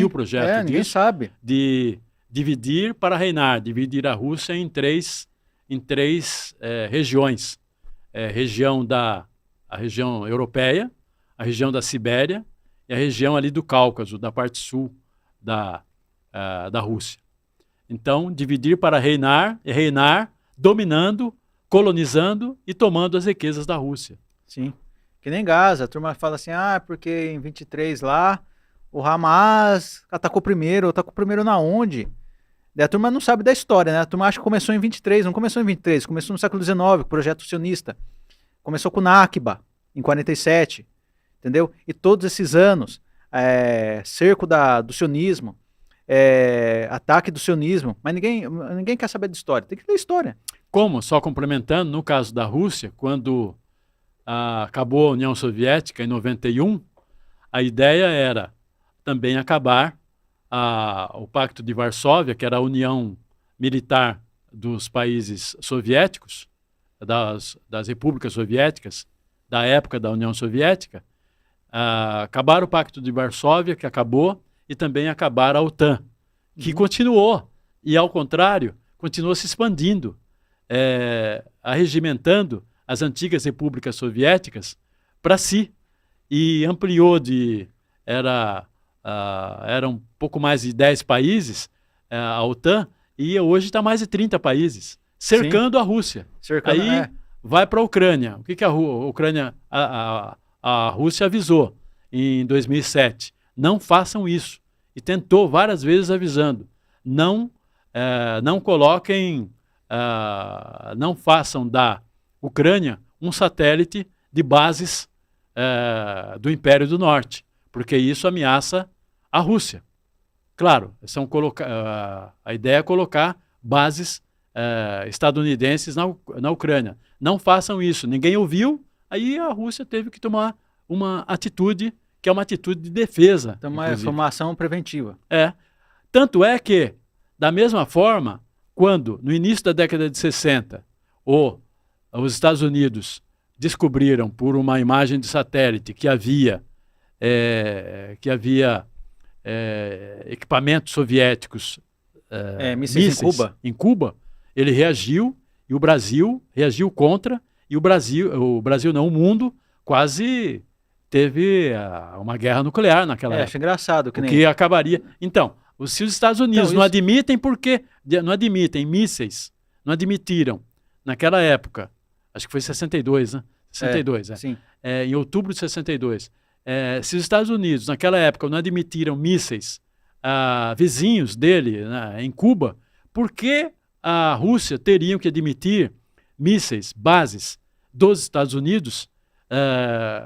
Speaker 1: projeto
Speaker 2: ninguém sabe.
Speaker 1: De dividir para reinar, dividir a Rússia em três regiões. A região europeia, a região da Sibéria e a região ali do Cáucaso, da parte sul da Rússia. Então, dividir para reinar dominando colonizando e tomando as riquezas da Rússia.
Speaker 2: Sim. Que nem Gaza. A turma fala assim, porque em 23 lá, o Hamas atacou primeiro na onde? Daí a turma não sabe da história, né? A turma acha que começou em 23, não começou em 23, começou no século XIX, com o projeto sionista. Começou com o Nakba, em 47, entendeu? E todos esses anos, cerco do sionismo, ataque do sionismo, mas ninguém quer saber de história, tem que ler história.
Speaker 1: Como, só complementando, no caso da Rússia, quando acabou a União Soviética, em 91, a ideia era também acabar o Pacto de Varsóvia, que era a união militar dos países soviéticos, das repúblicas soviéticas, da época da União Soviética, acabar o Pacto de Varsóvia, que acabou, e também acabar a OTAN, que continuou, e ao contrário, continuou se expandindo, arregimentando as antigas repúblicas soviéticas para si, e ampliou era um pouco mais de 10 países, a OTAN, e hoje está mais de 30 países, cercando a Rússia. Aí vai para a Ucrânia. O que a Ucrânia, a Rússia avisou em 2007? Não façam isso. E tentou várias vezes avisando. Não coloquem, não façam da Ucrânia um satélite de bases do Império do Norte, porque isso ameaça a Rússia. Claro, a ideia é colocar bases estadunidenses na Ucrânia. Não façam isso. Ninguém ouviu, aí a Rússia teve que tomar uma atitude que é uma atitude de defesa.
Speaker 2: Então, uma ação preventiva.
Speaker 1: Tanto é que, da mesma forma, quando, no início da década de 60, os Estados Unidos descobriram por uma imagem de satélite que havia equipamentos soviéticos mísseis em Cuba, ele reagiu, e o Brasil reagiu contra, e o mundo quase teve uma guerra nuclear naquela época.
Speaker 2: Acho engraçado.
Speaker 1: Que acabaria... Então, se os Estados Unidos não admitem, porque não admitem mísseis, não admitiram naquela época, acho que foi 62, né? 62,
Speaker 2: sim.
Speaker 1: Em outubro de 62. Se os Estados Unidos, naquela época, não admitiram mísseis vizinhos dele, né, em Cuba, por que a Rússia teria que admitir mísseis, bases dos Estados Unidos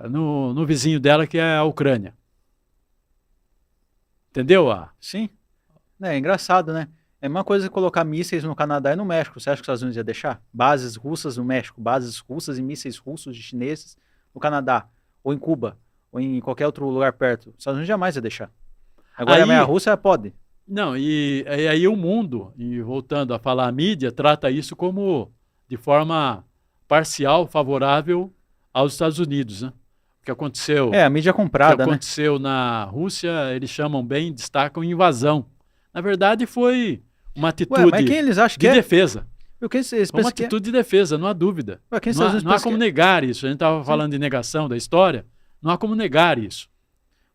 Speaker 1: no vizinho dela, que é a Ucrânia? Entendeu?
Speaker 2: Sim. É engraçado, né? É uma coisa colocar mísseis no Canadá e no México. Você acha que os Estados Unidos ia deixar? Bases russas no México, bases russas e mísseis russos de chineses no Canadá, ou em Cuba, ou em qualquer outro lugar perto. Os Estados Unidos jamais ia deixar. Agora a Rússia pode.
Speaker 1: Não, e aí o mundo, e voltando a falar, a mídia trata isso como de forma parcial, favorável aos Estados Unidos, né? O que aconteceu...
Speaker 2: a mídia comprada,
Speaker 1: o que aconteceu na Rússia, eles chamam bem, destacam invasão. Na verdade, foi uma atitude de defesa. Uma atitude de defesa, não há dúvida. Não há como negar isso. A gente estava falando de negação da história, não há como negar isso.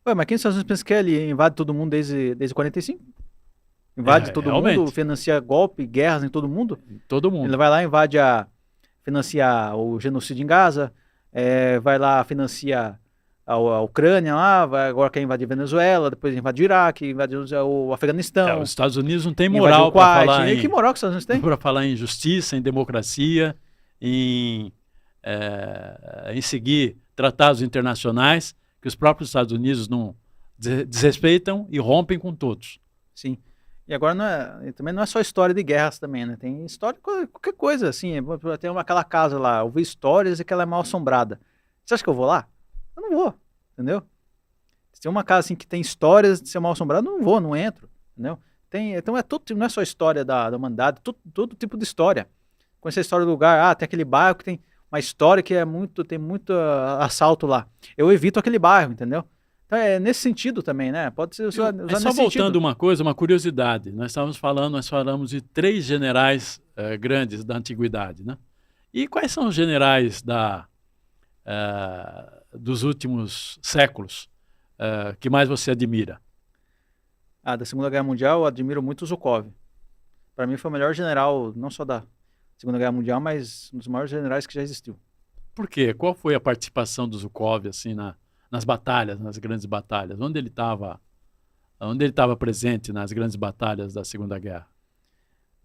Speaker 2: Mas quem Estados Unidos pensa que ele invade todo mundo desde 45? Invade todo mundo, financia golpe, guerras em todo mundo?
Speaker 1: Todo mundo.
Speaker 2: Ele vai lá, financia o genocídio em Gaza, vai lá, financia a Ucrânia lá, agora quer invadir Venezuela, depois invade o Iraque, invade o Afeganistão.
Speaker 1: Os Estados Unidos não tem moral para falar
Speaker 2: que moral que os Estados Unidos têm?
Speaker 1: Para falar em justiça, em democracia, em seguir tratados internacionais que os próprios Estados Unidos não desrespeitam e rompem com todos.
Speaker 2: Sim. E agora também não é só história de guerras também, né? Tem história de qualquer coisa, assim. Tem aquela casa lá, eu vi histórias e que ela é mal assombrada. Você acha que eu vou lá? Eu não vou, entendeu? Se tem uma casa assim que tem histórias de ser mal assombrado, eu não vou, não entro, entendeu? Então não é só história da humanidade, todo tipo de história. Conhecer a história do lugar, tem aquele bairro que tem uma história que tem muito assalto lá. Eu evito aquele bairro, entendeu? Então é nesse sentido também, né? Pode ser usado
Speaker 1: só voltando sentido. Uma coisa, uma curiosidade. Nós falamos de 3 generais grandes da antiguidade, né? E quais são os generais dos últimos séculos que mais você admira?
Speaker 2: Da Segunda Guerra Mundial, eu admiro muito o Zhukov. Para mim foi o melhor general, não só da Segunda Guerra Mundial, mas um dos maiores generais que já existiu.
Speaker 1: Por quê? Qual foi a participação do Zhukov assim nas batalhas, nas grandes batalhas? Onde ele estava presente nas grandes batalhas da Segunda Guerra?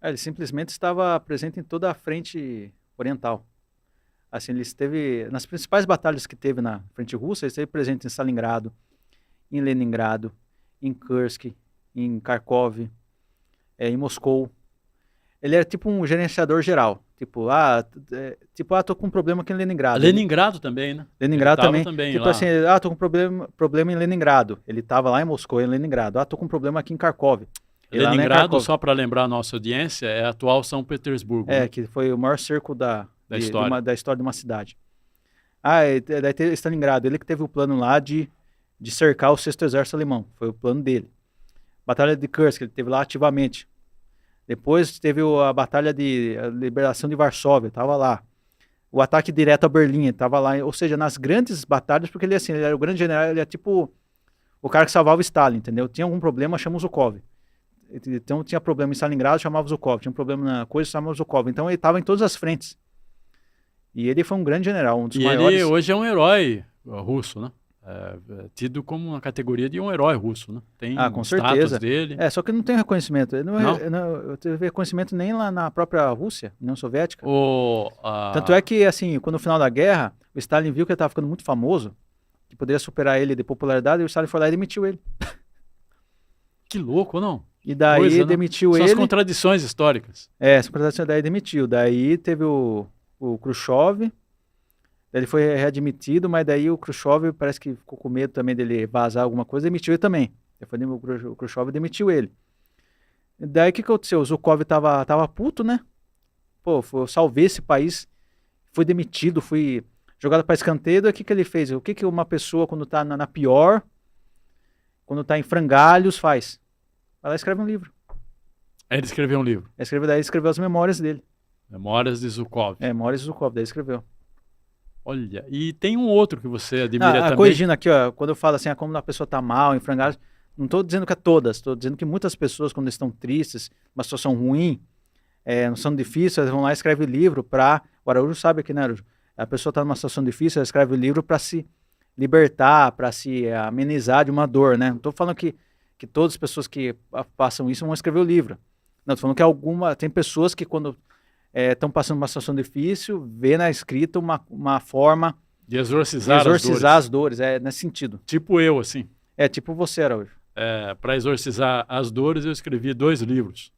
Speaker 2: Ele simplesmente estava presente em toda a frente oriental. Assim, ele esteve nas principais batalhas que teve na frente russa, ele esteve presente em Stalingrado, em Leningrado, em Kursk, em Kharkov, em Moscou. Ele era tipo um gerenciador geral. Tô com um problema aqui em Leningrado.
Speaker 1: Leningrado também, né?
Speaker 2: Leningrado também. Tipo
Speaker 1: lá.
Speaker 2: assim, tô com problema em Leningrado. Ele estava lá em Moscou, em Leningrado. Tô com problema aqui em Kharkov.
Speaker 1: Leningrado, só para lembrar a nossa audiência, é a atual São Petersburgo.
Speaker 2: É,
Speaker 1: né?
Speaker 2: que foi o maior cerco da história de uma cidade. Daí teve Stalingrado. Ele que teve o plano lá de cercar o 6º Exército Alemão. Foi o plano dele. Batalha de Kursk, ele teve lá ativamente. Depois teve a batalha de liberação de Varsóvia, estava lá. O ataque direto a Berlim, estava lá. Ou seja, nas grandes batalhas, porque ele, assim, ele era o grande general, ele é tipo o cara que salvava o Stalin, entendeu? Tinha algum problema, chama o Zhukov. Então tinha problema em Stalingrado, chamava o Zhukov. Tinha um problema na coisa, chamava o Zhukov. Então ele estava em todas as frentes. E ele foi um grande general, um dos maiores.
Speaker 1: Ele hoje é um herói russo, né? Tido como uma categoria de um herói russo, né? Tem
Speaker 2: com
Speaker 1: status
Speaker 2: certeza.
Speaker 1: dele.
Speaker 2: Só que não tem reconhecimento. Ele não teve reconhecimento nem lá na própria Rússia, União Soviética. Tanto é que, assim, quando no final da guerra, o Stalin viu que ele estava ficando muito famoso, que poderia superar ele de popularidade, e o Stalin foi lá e demitiu ele.
Speaker 1: Que louco, não?
Speaker 2: E daí demitiu ele.
Speaker 1: São as contradições históricas.
Speaker 2: As contradições, daí demitiu. Daí teve o Khrushchev. Ele foi readmitido, mas daí o Khrushchev parece que ficou com medo também dele vazar alguma coisa, demitiu ele também. O Khrushchev demitiu ele. Daí o que aconteceu? O Zhukov tava puto, né? Pô, eu salvei esse país, fui demitido, fui jogado para escanteio. Daí o que ele fez? O que uma pessoa, quando tá na pior, quando tá em frangalhos, faz? Vai lá e escreve um livro.
Speaker 1: Ele escreveu um livro.
Speaker 2: Daí escreveu as memórias dele.
Speaker 1: Memórias de Zhukov.
Speaker 2: Memórias de Zhukov, daí escreveu.
Speaker 1: Olha, e tem um outro que você admira também.
Speaker 2: Corrigindo aqui, ó, quando eu falo assim, como a pessoa tá mal, em frangalhos, não estou dizendo que é todas, estou dizendo que muitas pessoas, quando estão tristes, uma situação ruim, uma situação difícil, elas vão lá e escrevem livro para... O Araújo sabe aqui, né, Araújo? A pessoa está numa situação difícil, ela escreve o livro para se libertar, para se amenizar de uma dor, né? Não estou falando que todas as pessoas que passam isso vão escrever o livro. Não, estou falando que tem pessoas que quando estão passando uma situação difícil, vê na escrita uma forma
Speaker 1: de exorcizar
Speaker 2: as dores, nesse sentido.
Speaker 1: Tipo eu, assim.
Speaker 2: Tipo você, Araújo.
Speaker 1: Para exorcizar as dores, eu escrevi 2 livros.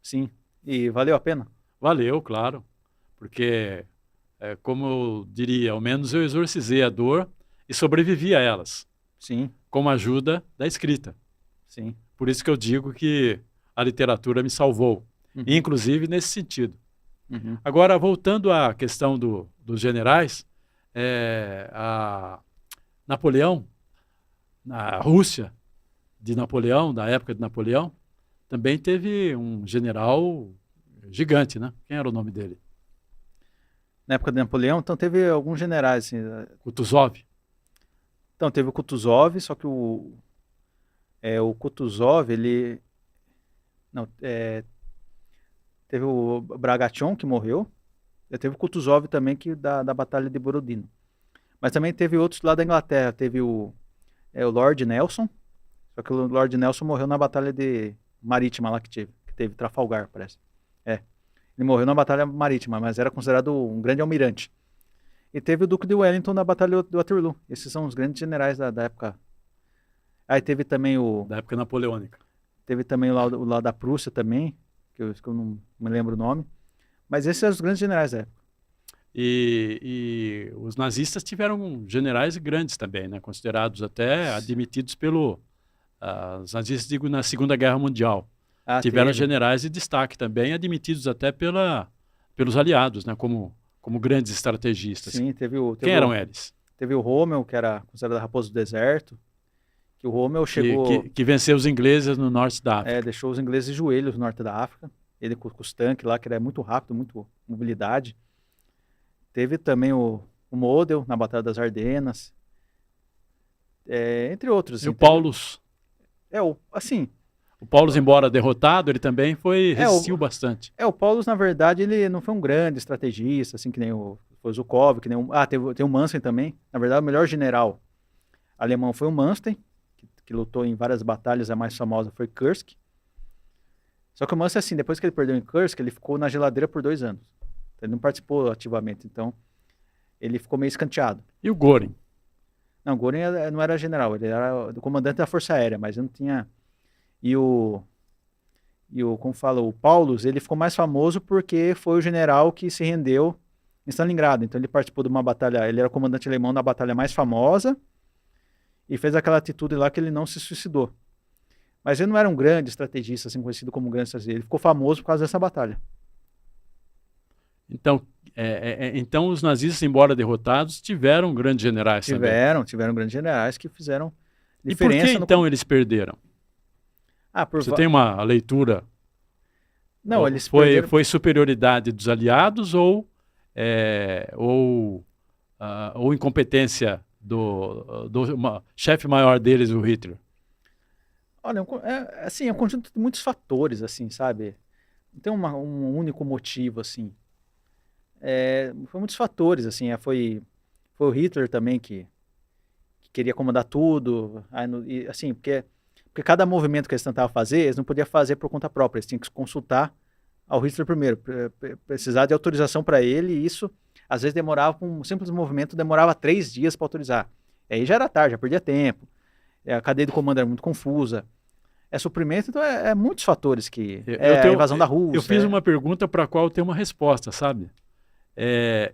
Speaker 2: Sim, e valeu a pena?
Speaker 1: Valeu, claro, porque, como eu diria, ao menos eu exorcizei a dor e sobrevivi a elas.
Speaker 2: Sim.
Speaker 1: Com a ajuda da escrita.
Speaker 2: Sim.
Speaker 1: Por isso que eu digo que a literatura me salvou, inclusive nesse sentido. Agora, voltando à questão dos generais, Napoleão, na Rússia de Napoleão, da época de Napoleão, também teve um general gigante, né? Quem era o nome dele?
Speaker 2: Na época de Napoleão, então teve alguns generais. Assim,
Speaker 1: Kutuzov.
Speaker 2: Então, teve o Kutuzov, só que o Kutuzov, ele... Não, teve o Bagration, que morreu. Teve o Kutuzov também, da Batalha de Borodino. Mas também teve outros lá da Inglaterra. Teve o Lord Nelson. Só que o Lord Nelson morreu na Batalha Marítima lá que teve Trafalgar, parece. Ele morreu na Batalha Marítima, mas era considerado um grande almirante. E teve o Duque de Wellington na Batalha de Waterloo. Esses são os grandes generais da época. Aí teve também
Speaker 1: da época napoleônica.
Speaker 2: Teve também o lá da Prússia também, que eu não me lembro o nome. Mas esses são os grandes generais da época.
Speaker 1: E os nazistas tiveram generais grandes também, né? Considerados até admitidos os nazistas, digo, na Segunda Guerra Mundial. Tiveram generais de destaque também, admitidos até pelos aliados, né? Como grandes estrategistas.
Speaker 2: Sim,
Speaker 1: Quem eram eles?
Speaker 2: Teve o Rommel, que era considerado a raposa do deserto. Que o Rommel chegou...
Speaker 1: Que venceu os ingleses no norte da África.
Speaker 2: Deixou os ingleses de joelhos no norte da África. Ele com os tanques lá, que era muito rápido, muito mobilidade. Teve também o Model, na Batalha das Ardenas. Entre outros.
Speaker 1: E o Paulus. O Paulus, embora derrotado, ele também resistiu bastante.
Speaker 2: O Paulus, na verdade, ele não foi um grande estrategista, assim, que nem foi o Zhukov, que nem tem o Manstein também. Na verdade, o melhor general alemão foi o Manstein, que lutou em várias batalhas, a mais famosa foi Kursk. Só que o Manstein, assim, depois que ele perdeu em Kursk, ele ficou na geladeira por 2 anos. Ele não participou ativamente, então ele ficou meio escanteado.
Speaker 1: E o Göring?
Speaker 2: Não, o Göring não era general, ele era o comandante da Força Aérea, mas ele não tinha... como fala, o Paulus, ele ficou mais famoso porque foi o general que se rendeu em Stalingrado. Então ele participou de uma batalha, ele era o comandante alemão da batalha mais famosa e fez aquela atitude lá que ele não se suicidou. Mas ele não era um grande estrategista, assim, conhecido como um grande estrategista. Ele ficou famoso por causa dessa batalha.
Speaker 1: Então os nazistas, embora derrotados, tiveram grandes generais também.
Speaker 2: Tiveram grandes generais que fizeram
Speaker 1: diferença. E por que então eles perderam? Você tem uma leitura?
Speaker 2: Não, eles perderam...
Speaker 1: Foi superioridade dos aliados ou incompetência do chefe maior deles, o Hitler?
Speaker 2: Olha, é um conjunto de muitos fatores, assim, sabe? Não tem um único motivo, assim. Foi muitos fatores, assim. Foi o Hitler também que queria comandar tudo, assim, porque cada movimento que eles tentavam fazer, eles não podiam fazer por conta própria, eles tinham que consultar ao Hitler primeiro, precisar de autorização para ele, e isso, às vezes, demorava, um simples movimento demorava 3 dias para autorizar. E aí já era tarde, já perdia tempo, a cadeia do comando era muito confusa, suprimento, então muitos fatores que... a invasão da Rússia...
Speaker 1: Eu fiz uma pergunta para a qual eu tenho uma resposta, sabe?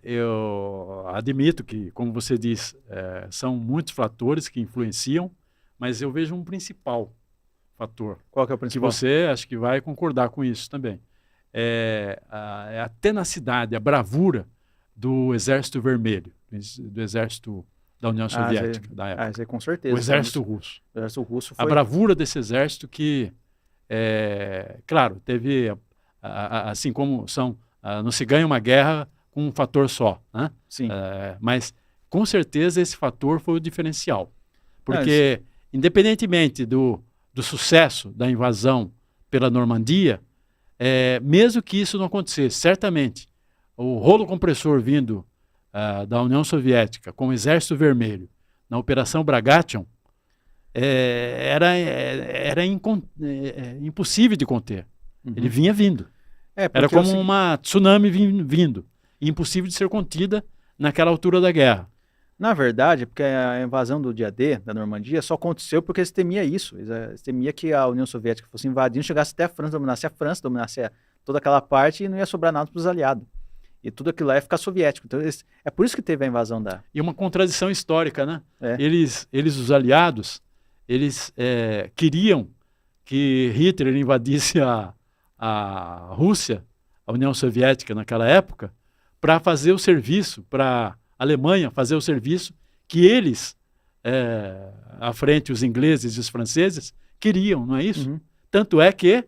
Speaker 1: Eu admito que, como você diz, são muitos fatores que influenciam, mas eu vejo um principal fator.
Speaker 2: Qual que é o principal?
Speaker 1: Que você acho que vai concordar com isso também. É a tenacidade, a bravura do Exército Vermelho, do Exército da União Soviética, da época.
Speaker 2: Isso aí, com certeza.
Speaker 1: O Exército Russo.
Speaker 2: O Exército Russo foi...
Speaker 1: A bravura desse exército que, claro, teve, assim como não se ganha uma guerra com um fator só, né?
Speaker 2: Sim.
Speaker 1: Mas, com certeza, esse fator foi o diferencial. Porque, independentemente do sucesso da invasão pela Normandia, mesmo que isso não acontecesse, certamente, o rolo compressor vindo da União Soviética com o Exército Vermelho na Operação Bagration era impossível de conter. Uhum. Ele vinha vindo. Era como uma tsunami vindo. Impossível de ser contida naquela altura da guerra.
Speaker 2: Na verdade, porque a invasão do dia D, da Normandia, só aconteceu porque eles temiam isso. Eles temiam que a União Soviética fosse invadindo, chegasse até a França, dominasse toda aquela parte e não ia sobrar nada para os aliados. E tudo aquilo lá ia ficar soviético. Então, é por isso que teve a invasão da...
Speaker 1: E uma contradição histórica, né? Eles, os aliados, eles queriam que Hitler invadisse a Rússia, a União Soviética naquela época, para fazer o serviço, para a Alemanha fazer o serviço que eles, à frente, os ingleses e os franceses, queriam, não é isso?
Speaker 2: Uhum.
Speaker 1: Tanto é que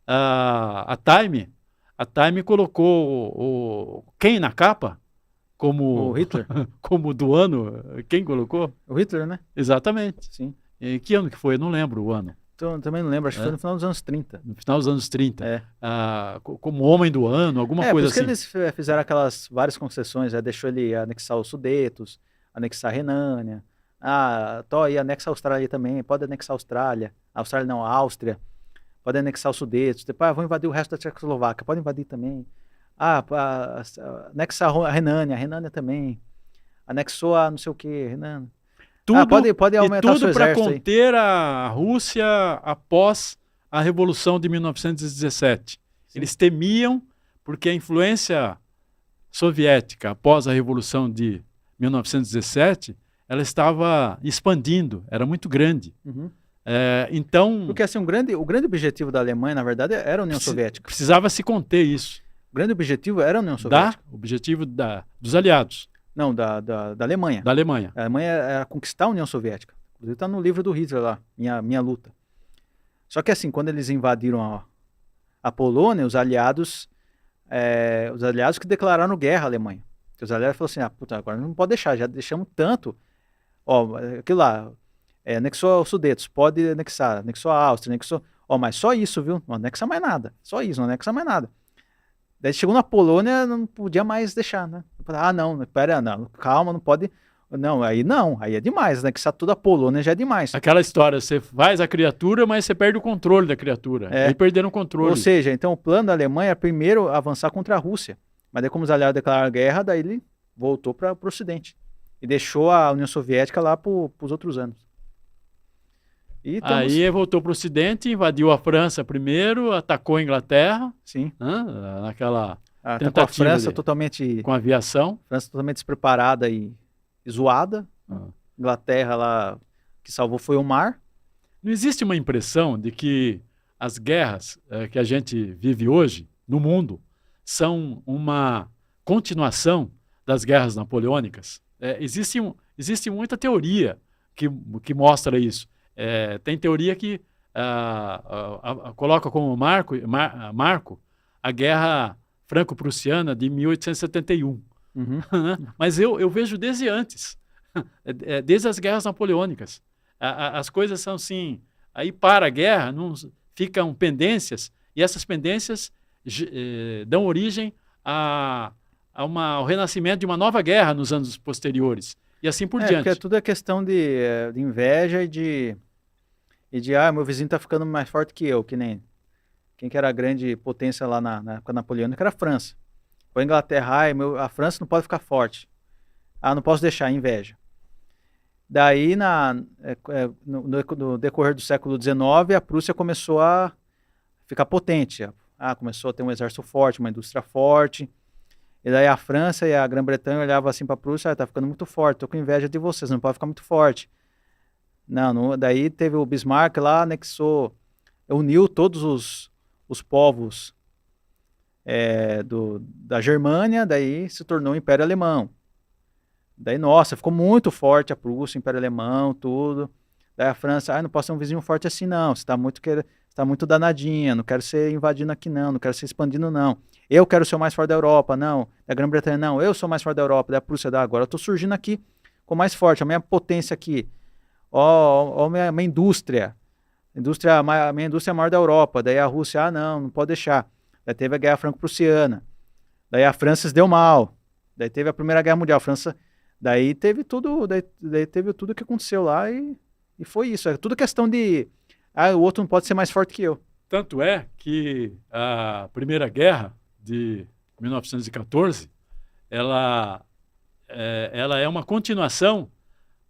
Speaker 1: a Time colocou quem na capa? Como
Speaker 2: o Hitler.
Speaker 1: Como do ano, quem colocou?
Speaker 2: O Hitler, né?
Speaker 1: Exatamente.
Speaker 2: Sim.
Speaker 1: E que ano que foi? Eu não lembro o ano.
Speaker 2: Então, também não lembro, acho que foi no final dos anos 30.
Speaker 1: No final dos anos 30. Como homem do ano, alguma coisa assim.
Speaker 2: Por isso que eles fizeram aquelas várias concessões, deixou ele anexar os Sudetos, anexar a Renânia, e anexa a Austrália também, pode anexar a Austrália, a Áustria, pode anexar os Sudetos, depois vão invadir o resto da Tchecoslováquia, pode invadir também, anexa a Renânia também, anexou a não sei o que, Renânia. Pode aumentar o seu exército.
Speaker 1: Tudo para conter a Rússia após a Revolução de 1917. Sim. Eles temiam, porque a influência soviética após a Revolução de 1917, ela estava expandindo, era muito grande.
Speaker 2: Uhum.
Speaker 1: Então...
Speaker 2: Porque assim, o grande objetivo da Alemanha, na verdade, era a União Soviética.
Speaker 1: Precisava se conter isso.
Speaker 2: O grande objetivo era a União Soviética.
Speaker 1: O objetivo dos aliados.
Speaker 2: Não, da Alemanha.
Speaker 1: Da Alemanha.
Speaker 2: A Alemanha era conquistar a União Soviética. Inclusive está no livro do Hitler lá, Minha Luta. Só que assim, quando eles invadiram a Polônia, os aliados que declararam guerra à Alemanha. Porque os aliados falaram assim, agora não pode deixar, já deixamos tanto. Aquilo lá, anexou os Sudetos, pode anexar, anexou a Áustria, anexou... Ó, mas só isso, viu? Não anexa mais nada. Só isso, não anexa mais nada. Daí chegou na Polônia, não podia mais deixar, né? Ah, não, pera, não, calma, não pode. Não, aí é demais, né? Que isso tudo a Polônia já é demais.
Speaker 1: Aquela história, você faz a criatura, mas você perde o controle da criatura. Aí perderam o controle.
Speaker 2: Ou seja, então o plano da Alemanha é primeiro avançar contra a Rússia. Mas daí como os aliados declararam guerra, daí ele voltou para o Ocidente. E deixou a União Soviética lá para os outros anos.
Speaker 1: Aí voltou para o Ocidente, invadiu a França primeiro, atacou a Inglaterra.
Speaker 2: Sim.
Speaker 1: Naquela
Speaker 2: tentativa a França totalmente...
Speaker 1: Com aviação.
Speaker 2: França totalmente despreparada e zoada. Inglaterra lá, que salvou foi o mar.
Speaker 1: Não existe uma impressão de que as guerras que a gente vive hoje no mundo são uma continuação das guerras napoleônicas? Existe muita teoria que mostra isso. Tem teoria que coloca como marco a Guerra Franco-Prussiana de 1871. Mas eu vejo desde antes, desde as guerras napoleônicas. As coisas são assim, aí para a guerra, não, ficam pendências, e essas pendências dão origem ao renascimento de uma nova guerra nos anos posteriores, e assim por diante.
Speaker 2: Porque tudo é questão de inveja e de meu vizinho está ficando mais forte que eu, que nem quem que era a grande potência lá na época napoleônica era a França. A Inglaterra, a França não pode ficar forte. Não posso deixar, inveja. Daí, no decorrer do século XIX, a Prússia começou a ficar potente. Começou a ter um exército forte, uma indústria forte. E daí a França e a Grã-Bretanha olhavam assim para a Prússia, tá ficando muito forte, tô com inveja de vocês, não pode ficar muito forte. Daí teve o Bismarck lá, anexou, uniu todos os povos da Germânia, daí se tornou o Império Alemão. Daí, nossa, ficou muito forte a Prússia, o Império Alemão, tudo. Daí a França, não posso ser um vizinho forte assim não, você está muito danadinha, não quero ser invadindo aqui não quero ser expandindo não. Eu quero ser o mais forte da Europa, não. Da Grã-Bretanha, não, eu sou o mais forte da Europa. Da Prússia, agora eu estou surgindo aqui com mais forte, a minha potência aqui. Ó, minha indústria. A minha indústria é a maior da Europa. Daí a Rússia, não pode deixar. Daí teve a Guerra Franco-Prussiana. Daí a França se deu mal. Daí teve a Primeira Guerra Mundial. A França, daí teve tudo que aconteceu lá e foi isso. É tudo questão de, o outro não pode ser mais forte que eu.
Speaker 1: Tanto é que a Primeira Guerra de 1914, ela é uma continuação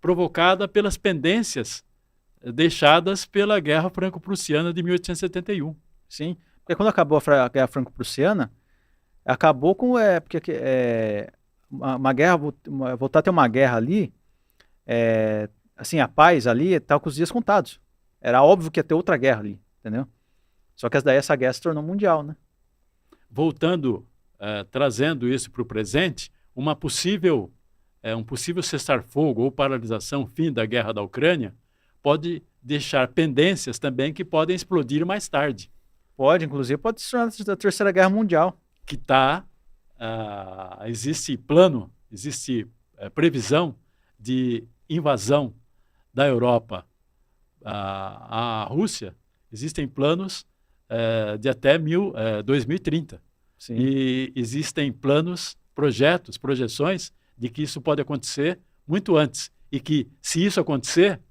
Speaker 1: provocada pelas pendências deixadas pela Guerra Franco-Prussiana de 1871.
Speaker 2: Sim, porque quando acabou a Guerra Franco-Prussiana, acabou com uma guerra, voltar a ter uma guerra ali, assim, a paz ali estava com os dias contados. Era óbvio que ia ter outra guerra ali, entendeu? Só que daí essa guerra se tornou mundial, né?
Speaker 1: Voltando, trazendo isso para o presente, um possível cessar-fogo ou paralisação, fim da guerra da Ucrânia, pode deixar pendências também que podem explodir mais tarde.
Speaker 2: Inclusive pode se tornar a Terceira Guerra Mundial.
Speaker 1: Que existe previsão de invasão da Europa à Rússia. Existem planos de até 2030.
Speaker 2: Sim.
Speaker 1: E existem planos, projeções de que isso pode acontecer muito antes. E que, se isso acontecer,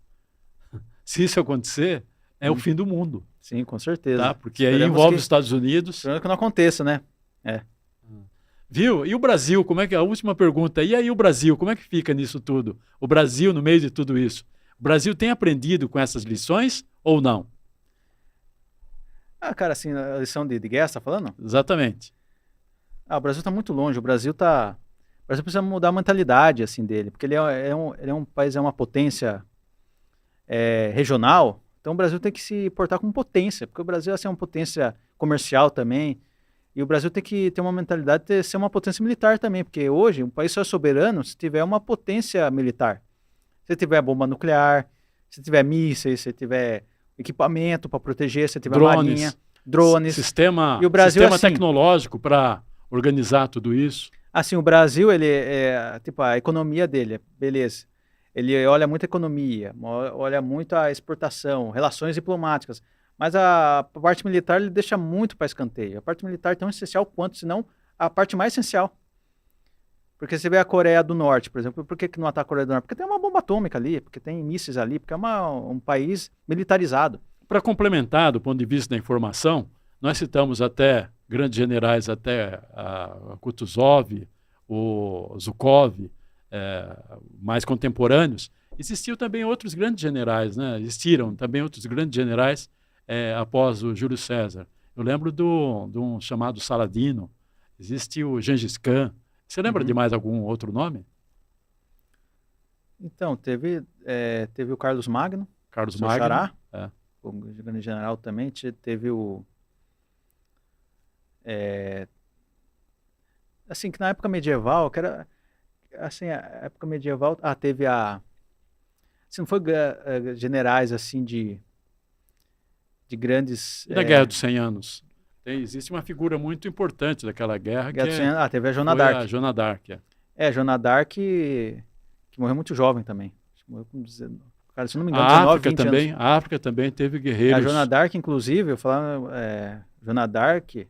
Speaker 1: é o fim do mundo.
Speaker 2: Sim, com certeza.
Speaker 1: Tá? Porque aí envolve os Estados Unidos.
Speaker 2: Esperando que não aconteça, né?
Speaker 1: Viu? E o Brasil, como é que é? A última pergunta. E aí o Brasil, como é que fica nisso tudo? O Brasil no meio de tudo isso. O Brasil tem aprendido com essas lições ou não?
Speaker 2: Cara, assim, a lição de guerra, você tá falando?
Speaker 1: Exatamente.
Speaker 2: O Brasil está muito longe. O Brasil precisa mudar a mentalidade, assim, dele. Porque ele é um país, é uma potência regional. Então o Brasil tem que se portar como potência. Porque o Brasil assim, é uma potência comercial também. E o Brasil tem que ter uma mentalidade de ser uma potência militar também. Porque hoje, um país só é soberano se tiver uma potência militar. Se tiver bomba nuclear, se tiver mísseis, se tiver equipamento para proteger, se tiver marinha, drones.
Speaker 1: Sistema
Speaker 2: assim,
Speaker 1: tecnológico para organizar tudo isso.
Speaker 2: Assim, o Brasil, tipo, a economia dele, beleza. Ele olha muito a economia, olha muito a exportação, relações diplomáticas. Mas a parte militar ele deixa muito para escanteio. A parte militar é tão essencial quanto, se não a parte mais essencial. Porque você vê a Coreia do Norte, por exemplo, por que não ataca a Coreia do Norte? Porque tem uma bomba atômica ali, porque tem mísseis ali, porque é um país militarizado.
Speaker 1: Para complementar, do ponto de vista da informação, nós citamos até grandes generais, até a Kutuzov, o Zhukov, mais contemporâneos. Existiam também outros grandes generais, né? Existiram também outros grandes generais após o Júlio César. Eu lembro de um chamado Saladino, existe o Gengis Khan. Você lembra de mais algum outro nome?
Speaker 2: Então, teve o Carlos Magno,
Speaker 1: Carlos
Speaker 2: seu
Speaker 1: Magno,
Speaker 2: xará, o grande general também. Teve o... assim, que na época medieval, que era... Assim, a época medieval... teve a... Assim, não foi generais, assim, de grandes...
Speaker 1: E da Guerra dos 100 Anos? Existe uma figura muito importante daquela guerra,
Speaker 2: teve a Joana d'Arc.
Speaker 1: A Joana d'Arc,
Speaker 2: Joana d'Arc, que morreu muito jovem também. Morreu com 19, cara, se não me engano,
Speaker 1: a
Speaker 2: 19,
Speaker 1: África
Speaker 2: 20
Speaker 1: também,
Speaker 2: anos.
Speaker 1: A África também teve guerreiros.
Speaker 2: A Joana d'Arc, inclusive, eu falava, Joana d'Arc,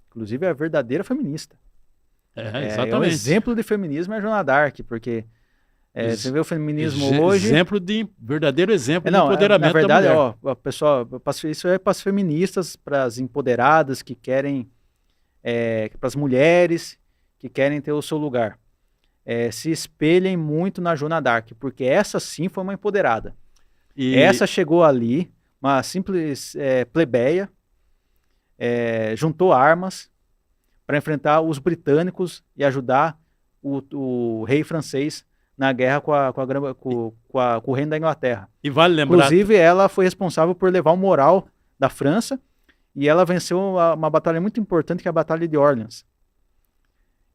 Speaker 2: inclusive, é a verdadeira feminista.
Speaker 1: Exatamente.
Speaker 2: Um exemplo de feminismo é a Joana d'Arc, porque você vê o feminismo hoje...
Speaker 1: Verdadeiro exemplo de empoderamento
Speaker 2: na verdade,
Speaker 1: da mulher.
Speaker 2: Ó, pessoal, isso é para as feministas, para as empoderadas que querem, para as mulheres que querem ter o seu lugar. Se espelhem muito na Joana d'Arc, porque essa sim foi uma empoderada. Essa chegou ali, uma simples plebeia, juntou armas para enfrentar os britânicos e ajudar o rei francês na guerra com o reino da Inglaterra.
Speaker 1: E vale lembrar...
Speaker 2: Inclusive, ela foi responsável por levar o moral da França, e ela venceu uma batalha muito importante, que é a Batalha de Orleans.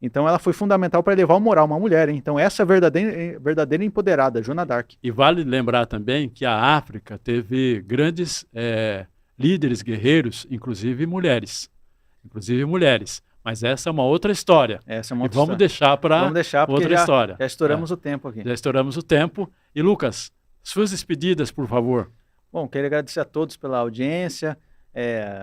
Speaker 2: Então, ela foi fundamental para levar o moral, uma mulher, hein? Então, essa é a verdadeira empoderada, Joana d'Arc.
Speaker 1: E vale lembrar também que a África teve grandes líderes guerreiros, inclusive mulheres. Mas essa é uma outra história. Vamos deixar para outra história.
Speaker 2: Já estouramos o tempo aqui.
Speaker 1: Já estouramos o tempo. E, Lucas, suas despedidas, por favor.
Speaker 2: Bom, quero agradecer a todos pela audiência,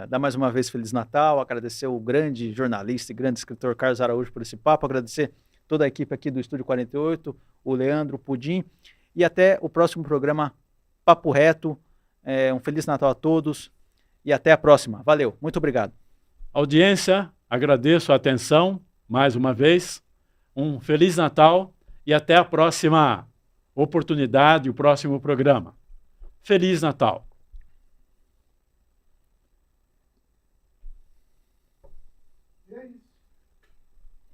Speaker 2: dar mais uma vez Feliz Natal, agradecer o grande jornalista e grande escritor Carlos Araújo por esse papo, agradecer toda a equipe aqui do Estúdio 48, o Leandro, o Pudim, e até o próximo programa Papo Reto. Um Feliz Natal a todos e até a próxima. Valeu, muito obrigado.
Speaker 1: Audiência, agradeço a atenção mais uma vez. Um Feliz Natal e até a próxima oportunidade, o próximo programa. Feliz Natal!